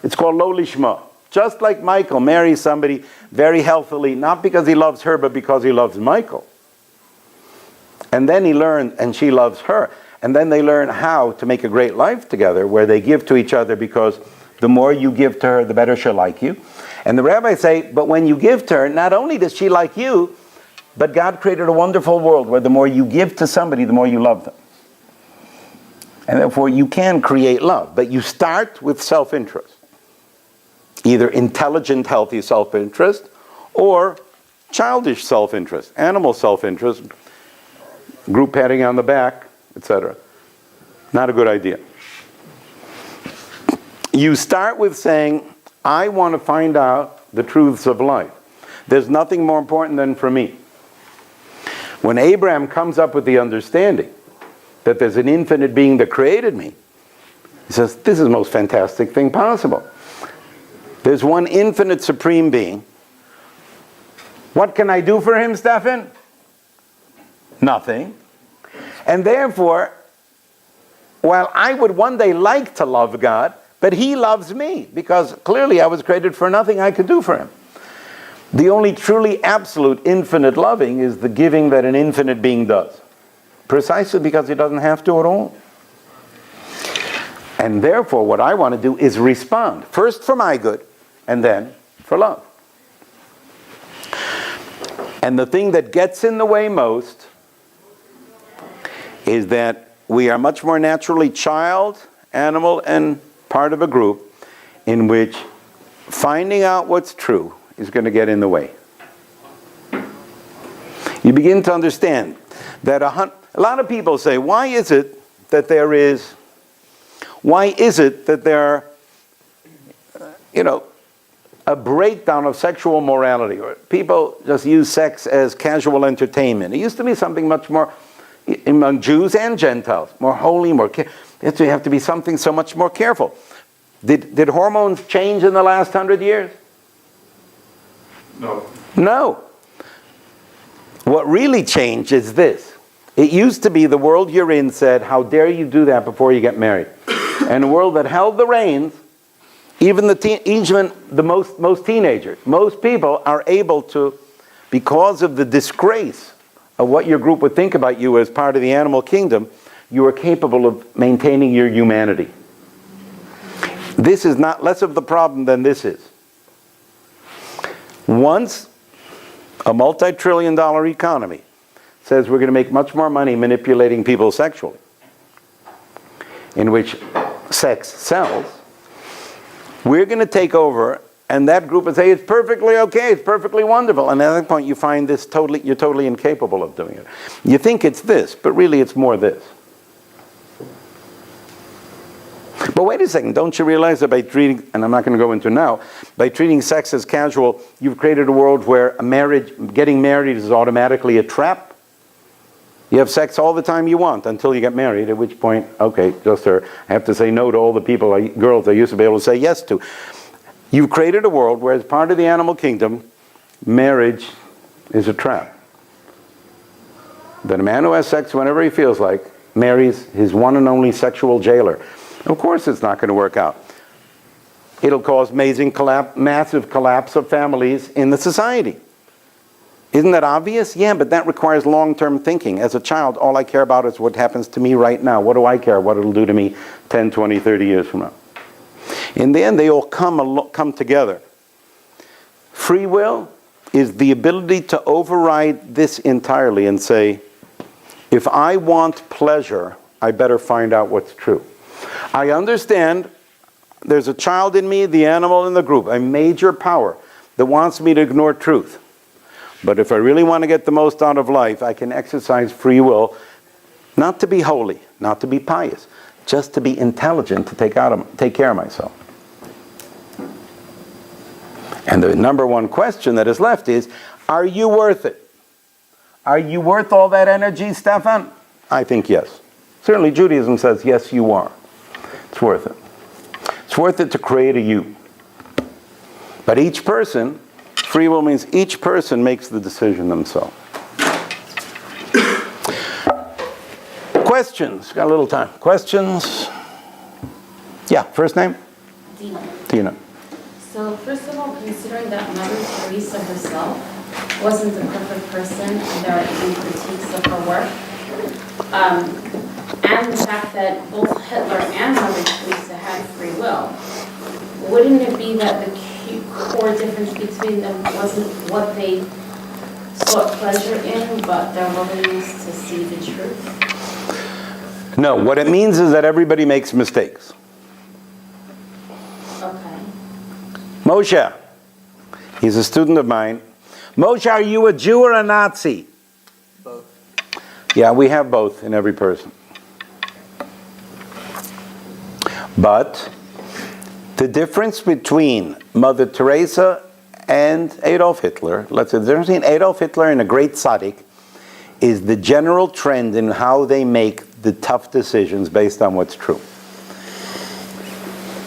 It's called lo lishma. Just like Michael marries somebody very healthily, not because he loves her, but because he loves Michael. And then he learned, and she loves her. And then they learn how to make a great life together, where they give to each other, because the more you give to her, the better she'll like you. And the rabbis say, but when you give to her, not only does she like you, but God created a wonderful world where the more you give to somebody, the more you love them. And therefore you can create love, but you start with self-interest. Either intelligent, healthy self-interest, or childish self-interest, animal self-interest, group patting on the back, etc. Not a good idea. You start with saying, I want to find out the truths of life. There's nothing more important than for me. When Abraham comes up with the understanding that there's an infinite being that created me, he says, this is the most fantastic thing possible. There's one infinite supreme being. What can I do for him, Stefan? Nothing. And therefore, while I would one day like to love God, but he loves me, because clearly I was created for nothing I could do for him. The only truly absolute infinite loving is the giving that an infinite being does. Precisely because he doesn't have to at all. And therefore what I want to do is respond. First for my good, and then for love. And the thing that gets in the way most is that we are much more naturally child, animal, and part of a group in which finding out what's true is going to get in the way. You begin to understand that a lot of people say, why is it that there a breakdown of sexual morality, or people just use sex as casual entertainment? It used to be something much more, among Jews and Gentiles, more holy, more you have to be something so much more careful. Did hormones change in the last 100 years? No. No. What really changed is this. It used to be the world you're in said, how dare you do that before you get married? And a world that held the reins, even most teenagers, most people are able to, because of the disgrace of what your group would think about you as part of the animal kingdom, you are capable of maintaining your humanity. This is not less of the problem than this is. Once a multi-trillion-dollar economy says we're going to make much more money manipulating people sexually, in which sex sells, we're going to take over, and that group will say it's perfectly okay, it's perfectly wonderful. And at that point you find this you're totally incapable of doing it. You think it's this, but really it's more this. But wait a second, don't you realize that by treating, and I'm not going to go into now, by treating sex as casual, you've created a world where getting married is automatically a trap? You have sex all the time you want until you get married, at which point, okay, I have to say no to all the girls I used to be able to say yes to. You've created a world where as part of the animal kingdom, marriage is a trap. That a man who has sex whenever he feels like marries his one and only sexual jailer. Of course it's not going to work out. It'll cause massive collapse of families in the society. Isn't that obvious? Yeah, but that requires long-term thinking. As a child, all I care about is what happens to me right now. What do I care what it'll do to me 10, 20, 30 years from now? In the end, they all come together. Free will is the ability to override this entirely and say, if I want pleasure, I better find out what's true. I understand there's a child in me, the animal in the group, a major power that wants me to ignore truth. But if I really want to get the most out of life, I can exercise free will, not to be holy, not to be pious, just to be intelligent, to take care of myself. And the number one question that is left is, are you worth it? Are you worth all that energy, Stefan? I think yes. Certainly Judaism says, yes, you are. It's worth it. It's worth it to create a you. But each person, free will means each person makes the decision themselves. Questions? Got a little time. Questions? Yeah, first name? Tina. So first of all, considering that Mother Teresa herself wasn't the perfect person, and there are even critiques of her work, and the fact that both Hitler and Mother Teresa had free will, wouldn't it be that the core difference between them wasn't what they sought pleasure in, but their willingness to see the truth? No, what it means is that everybody makes mistakes. Okay. Moshe, he's a student of mine. Moshe, are you a Jew or a Nazi? Both. Yeah, we have both in every person. But the difference between Mother Teresa and Adolf Hitler, let's say the difference between Adolf Hitler and a great tzaddik, is the general trend in how they make the tough decisions based on what's true.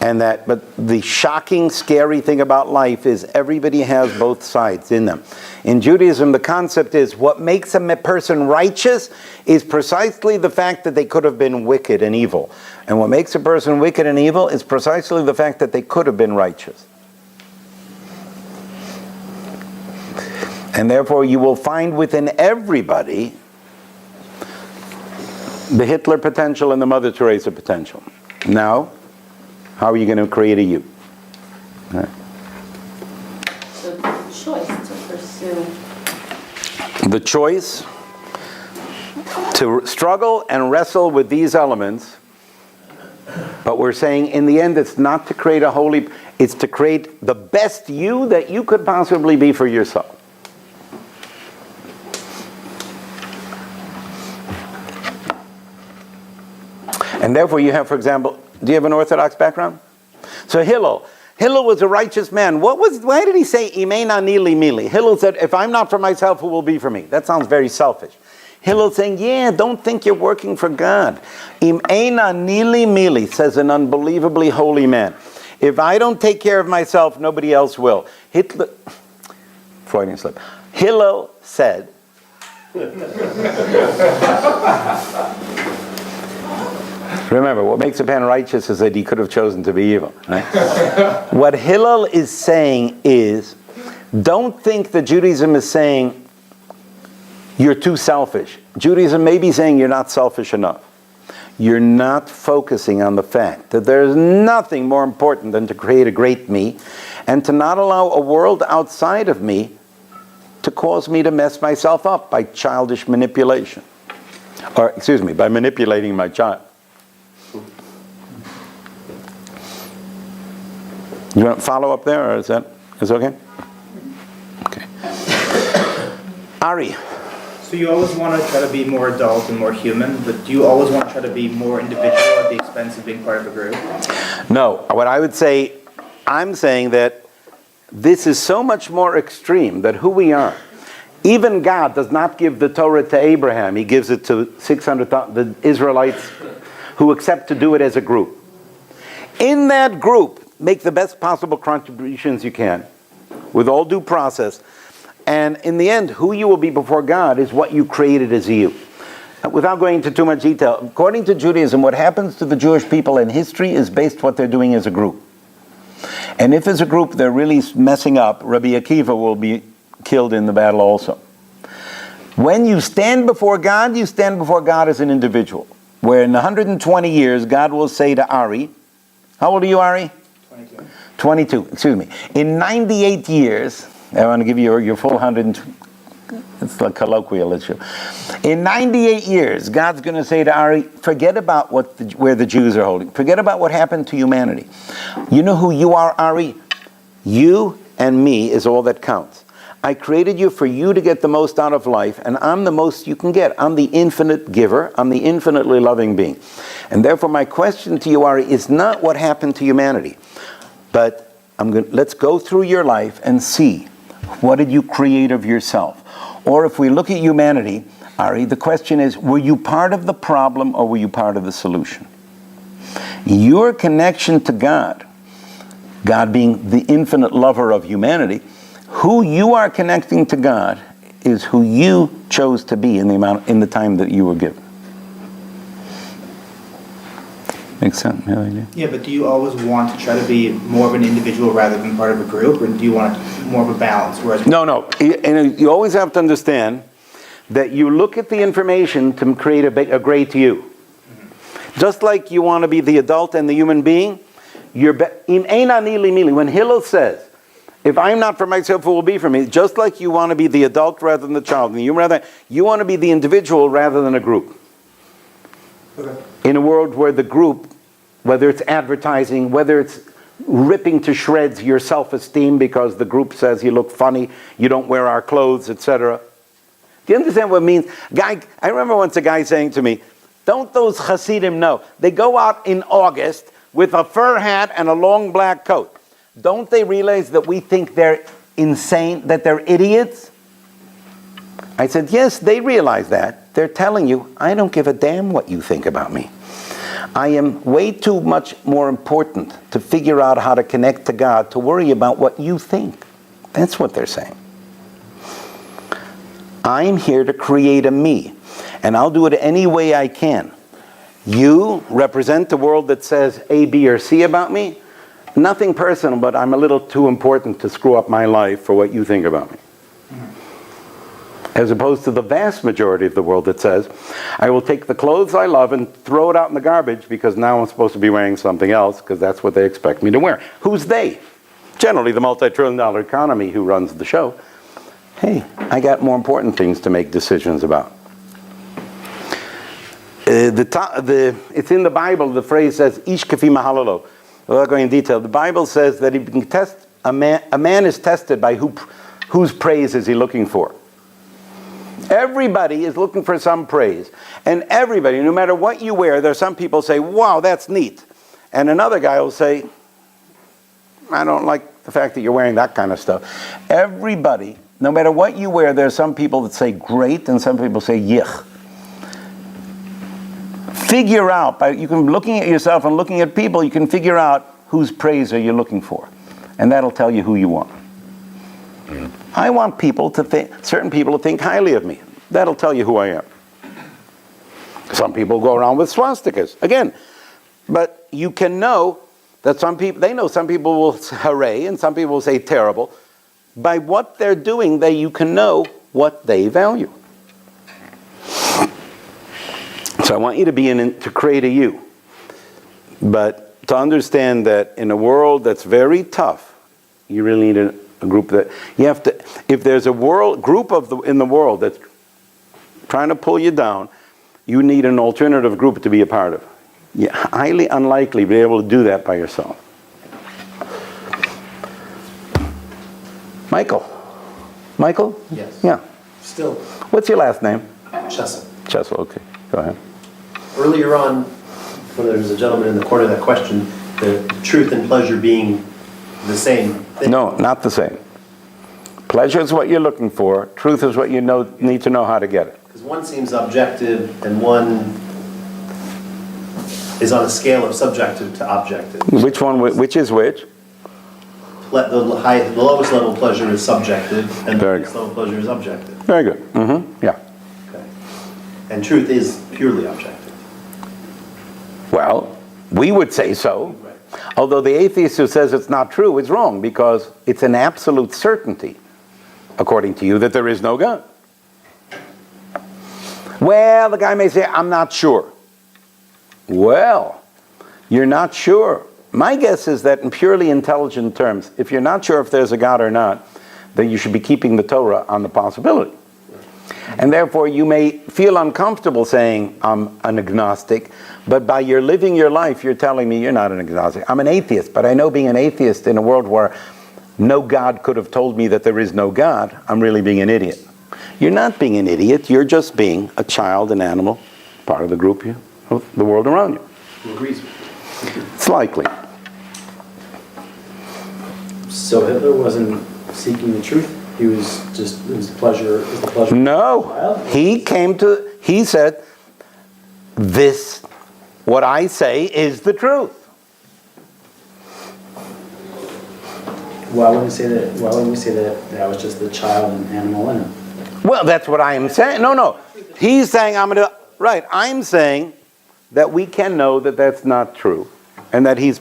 But the shocking, scary thing about life is everybody has both sides in them. In Judaism, the concept is what makes a person righteous is precisely the fact that they could have been wicked and evil. And what makes a person wicked and evil is precisely the fact that they could have been righteous. And therefore, you will find within everybody the Hitler potential and the Mother Teresa potential. Now, how are you going to create a you? Right. So the choice to pursue. The choice to struggle and wrestle with these elements, but we're saying in the end it's not to create a holy, it's to create the best you that you could possibly be for yourself. And therefore you have, for example, do you have an Orthodox background? So Hillel was a righteous man. Why did he say, Imei ani li mili? Hillel said, if I'm not for myself, who will be for me? That sounds very selfish. Hillel saying, yeah, don't think you're working for God. Imei ani li mili, says an unbelievably holy man. If I don't take care of myself, nobody else will. Freudian slip. Hillel said, remember, what makes a man righteous is that he could have chosen to be evil. Right? What Hillel is saying is, don't think that Judaism is saying you're too selfish. Judaism may be saying you're not selfish enough. You're not focusing on the fact that there's nothing more important than to create a great me and to not allow a world outside of me to cause me to mess myself up by childish manipulation. Or, excuse me, by manipulating my child. You want to follow up there, or is that okay? Okay. Ari. So you always want to try to be more adult and more human, but do you always want to try to be more individual at the expense of being part of a group? No. What I would say, I'm saying that this is so much more extreme than who we are. Even God does not give the Torah to Abraham. He gives it to 600,000, the Israelites who accept to do it as a group. In that group, make the best possible contributions you can, with all due process. And in the end, who you will be before God is what you created as you. Without going into too much detail, according to Judaism, what happens to the Jewish people in history is based on what they're doing as a group. And if as a group they're really messing up, Rabbi Akiva will be killed in the battle also. When you stand before God as an individual. Where in 120 years, God will say to Ari, how old are you, Ari? 22, excuse me. In 98 years, I want to give you your full 100, it's a colloquial issue. In 98 years, God's going to say to Ari, forget about where the Jews are holding. Forget about what happened to humanity. You know who you are, Ari? You and me is all that counts. I created you for you to get the most out of life, and I'm the most you can get. I'm the infinite giver. I'm the infinitely loving being. And therefore, my question to you, Ari, is not what happened to humanity, but let's go through your life and see, what did you create of yourself? Or if we look at humanity, Ari, the question is, were you part of the problem or were you part of the solution? Your connection to God, God being the infinite lover of humanity, who you are connecting to God is who you chose to be in the time that you were given. Makes sense? Yeah, but do you always want to try to be more of an individual rather than part of a group, or do you want more of a balance? No. And you always have to understand that you look at the information to create a great you. Mm-hmm. Just like you want to be the adult and the human being, when Hillel says, if I'm not for myself, who will be for me? Just like you want to be the adult rather than the child, and you want to be the individual rather than a group. Okay. In a world where the group, whether it's advertising, whether it's ripping to shreds your self-esteem because the group says you look funny, you don't wear our clothes, etc. Do you understand what it means? I remember once a guy saying to me, don't those Hasidim know? They go out in August with a fur hat and a long black coat. Don't they realize that we think they're insane, that they're idiots? I said, yes, they realize that. They're telling you, I don't give a damn what you think about me. I am way too much more important to figure out how to connect to God, to worry about what you think. That's what they're saying. I'm here to create a me, and I'll do it any way I can. You represent the world that says A, B, or C about me. Nothing personal, but I'm a little too important to screw up my life for what you think about me. As opposed to the vast majority of the world that says, I will take the clothes I love and throw it out in the garbage because now I'm supposed to be wearing something else because that's what they expect me to wear. Who's they? Generally the multi-trillion-dollar economy who runs the show. Hey, I got more important things to make decisions about. It's in the Bible, the phrase says, Ish kafi mahalalo. Without going in detail, the Bible says that a man is tested by whose praise is he looking for. Everybody is looking for some praise. And everybody, no matter what you wear, there are some people say, wow, that's neat. And another guy will say, I don't like the fact that you're wearing that kind of stuff. Everybody, no matter what you wear, there are some people that say great and some people say yich. Figure out, looking at yourself and looking at people, you can figure out whose praise are you looking for. And that'll tell you who you are. I want certain people to think highly of me. That'll tell you who I am. Some people go around with swastikas. Again, but you can know that some people will say hooray and some people will say terrible. By what they're doing, you can know what they value. So I want you to create a you. But to understand that in a world that's very tough, you really need a group that you have to. If there's a group in the world that's trying to pull you down, you need an alternative group to be a part of. You're highly unlikely to be able to do that by yourself. Michael? Yes. Yeah. Still, What's your last name? Chesson. Chessel. Okay. Go ahead. Earlier on, when there was a gentleman in the corner that questioned the truth and pleasure being the same thing. No, not the same. Pleasure is what you're looking for. Truth is what you need to know how to get it. Because one seems objective and one is on a scale of subjective to objective. Which one? Which is which? The lowest level of pleasure is subjective and the Very highest level of pleasure is objective. Very good. Mm-hmm. Yeah. Okay. And truth is purely objective. Well, we would say so. Right. Although the atheist who says it's not true is wrong because it's an absolute certainty, according to you, that there is no God. Well, the guy may say, I'm not sure. Well, you're not sure. my guess is that in purely intelligent terms, if you're not sure if there's a God or not, then you should be keeping the Torah on the possibility. And therefore you may feel uncomfortable saying I'm an agnostic, but by your living your life, you're telling me you're not an agnostic. I'm an atheist, but I know being an atheist in a world where no God could have told me that there is no God, I'm really being an idiot. You're not being an idiot, you're just being a child, an animal, part of the group, the world around you. Who agrees? It's likely. So Hitler wasn't seeking the truth. He was just, it was the pleasure. No, he said, this, what I say is the truth. Why wouldn't we say that? Why wouldn't we say that that was just the child and animal in him? Well, that's what I am saying. No. He's saying I'm saying that we can know that that's not true, and that he's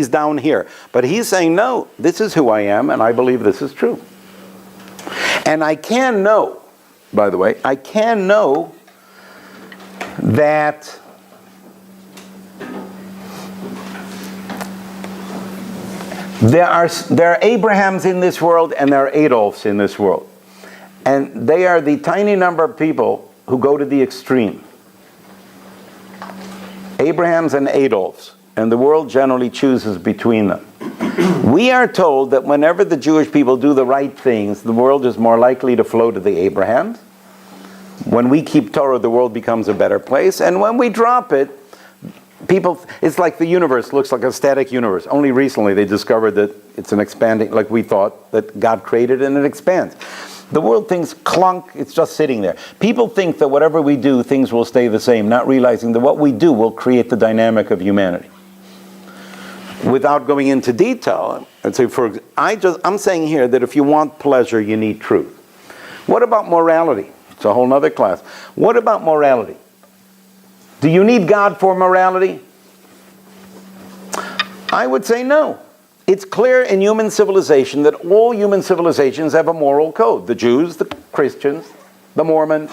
down here. But he's saying, no, this is who I am, and I believe this is true. And I can know, by the way, that there are Abrahams in this world and there are Adolfs in this world. And they are the tiny number of people who go to the extreme. Abrahams and Adolfs. And the world generally chooses between them. We are told that whenever the Jewish people do the right things, the world is more likely to flow to the Abrahams. When we keep Torah, the world becomes a better place. And when we drop it, it's like the universe looks like a static universe. Only recently they discovered that it's an expanding, like we thought, that God created and it expands. The world thinks clunk, it's just sitting there. People think that whatever we do, things will stay the same, not realizing that what we do will create the dynamic of humanity. Without going into detail, I'd say I'm saying here that if you want pleasure, you need truth. What about morality? It's a whole other class. What about morality? Do you need God for morality? I would say no. It's clear in human civilization that all human civilizations have a moral code. The Jews, the Christians, the Mormons,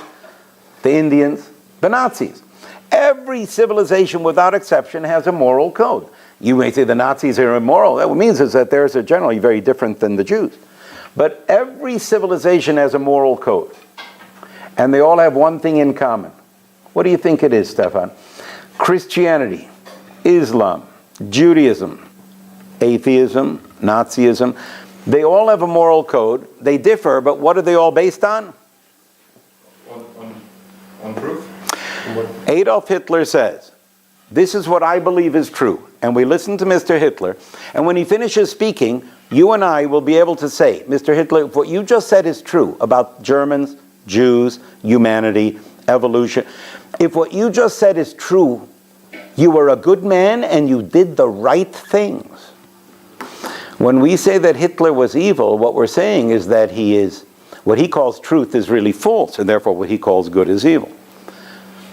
the Indians, the Nazis. Every civilization without exception has a moral code. You may say the Nazis are immoral. What it means is that theirs are generally very different than the Jews. But every civilization has a moral code. And they all have one thing in common. What do you think it is, Stefan? Christianity, Islam, Judaism, atheism, Nazism. They all have a moral code. They differ, but what are they all based on? On proof? Adolf Hitler says, this is what I believe is true. And we listen to Mr. Hitler. And when he finishes speaking, you and I will be able to say, Mr. Hitler, what you just said is true about Germans, Jews, humanity, evolution. If what you just said is true, you were a good man and you did the right things. When we say that Hitler was evil, what we're saying is that what he calls truth is really false, and therefore what he calls good is evil.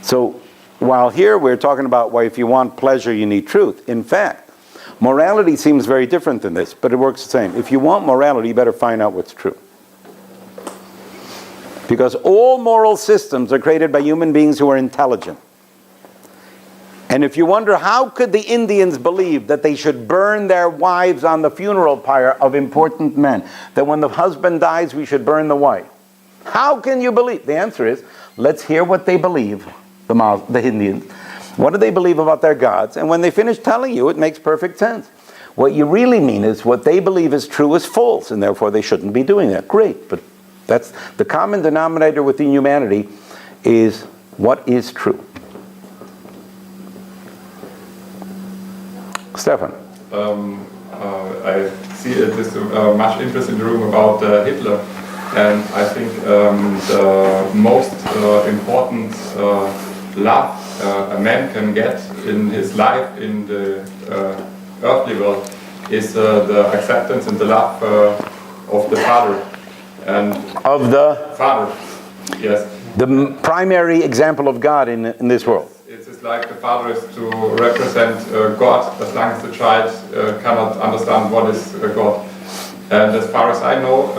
So, while here we're talking about why if you want pleasure you need truth. In fact, morality seems very different than this, but it works the same. If you want morality, you better find out what's true. Because all moral systems are created by human beings who are intelligent. And if you wonder how could the Indians believe that they should burn their wives on the funeral pyre of important men, that when the husband dies we should burn the wife. How can you believe? The answer is, let's hear what they believe. The Indians. What do they believe about their gods? And when they finish telling you, it makes perfect sense. What you really mean is what they believe is true is false, and therefore they shouldn't be doing that. Great, but that's the common denominator within humanity is what is true. Stefan. I see there's much interest in the room about Hitler, and I think the most important love a man can get in his life in the earthly world is the acceptance and the love of the father and of the father. Yes. The primary example of God in this world. It's like the father is to represent God as long as the child cannot understand what is God. And as far as I know,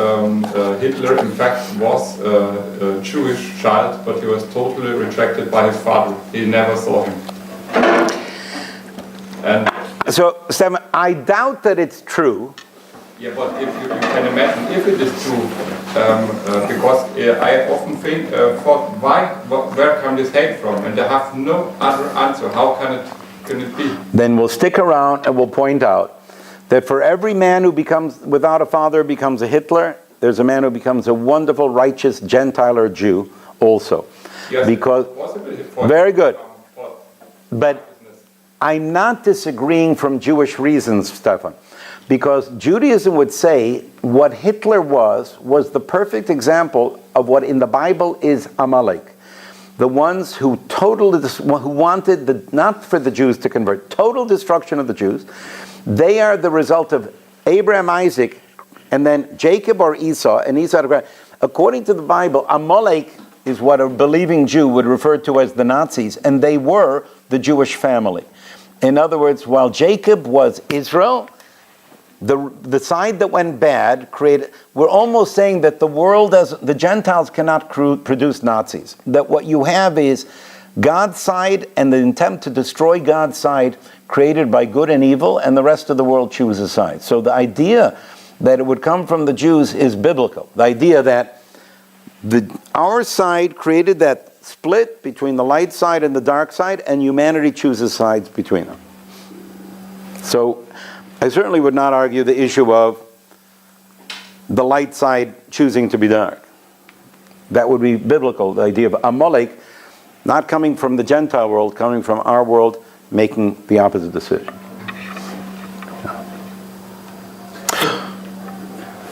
Hitler in fact was a Jewish child, but he was totally rejected by his father. He never saw him. And So, Stefan, I doubt that it's true. Yeah, but if you can imagine if it is true, because I often think, where can this hate from? And I have no other answer. How can it be? Then we'll stick around and we'll point out that for every man who becomes without a father becomes a Hitler, there's a man who becomes a wonderful, righteous Gentile or Jew also. Yes, Because very good. But I'm not disagreeing from Jewish reasons, Stefan. Because Judaism would say what Hitler was the perfect example of what in the Bible is Amalek. The ones who wanted not for the Jews to convert, total destruction of the Jews. They are the result of Abraham, Isaac, and then Jacob or Esau, and Esau. According to the Bible, Amalek is what a believing Jew would refer to as the Nazis, and they were the Jewish family. In other words, while Jacob was Israel, the side that went bad we're almost saying that the Gentiles cannot produce Nazis. That what you have is God's side and the attempt to destroy God's side created by good and evil, and the rest of the world chooses side. So the idea that it would come from the Jews is biblical. The idea that our side created that split between the light side and the dark side, and humanity chooses sides between them. So I certainly would not argue the issue of the light side choosing to be dark. That would be biblical, the idea of Amalek not coming from the Gentile world, coming from our world, making the opposite decision.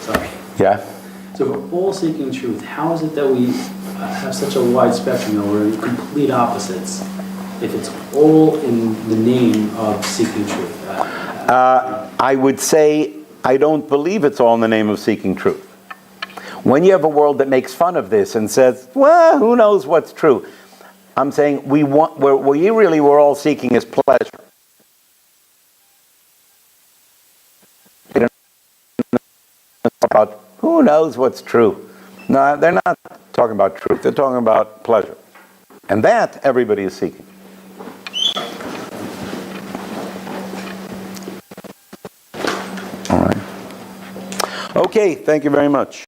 Sorry. Yeah? So if we're all seeking truth, how is it that we have such a wide spectrum and we're in complete opposites if it's all in the name of seeking truth? I would say I don't believe it's all in the name of seeking truth. When you have a world that makes fun of this and says, well, who knows what's true? I'm saying what we're all seeking is pleasure. About who knows what's true. No, they're not talking about truth. They're talking about pleasure. And that everybody is seeking. All right. Okay, thank you very much.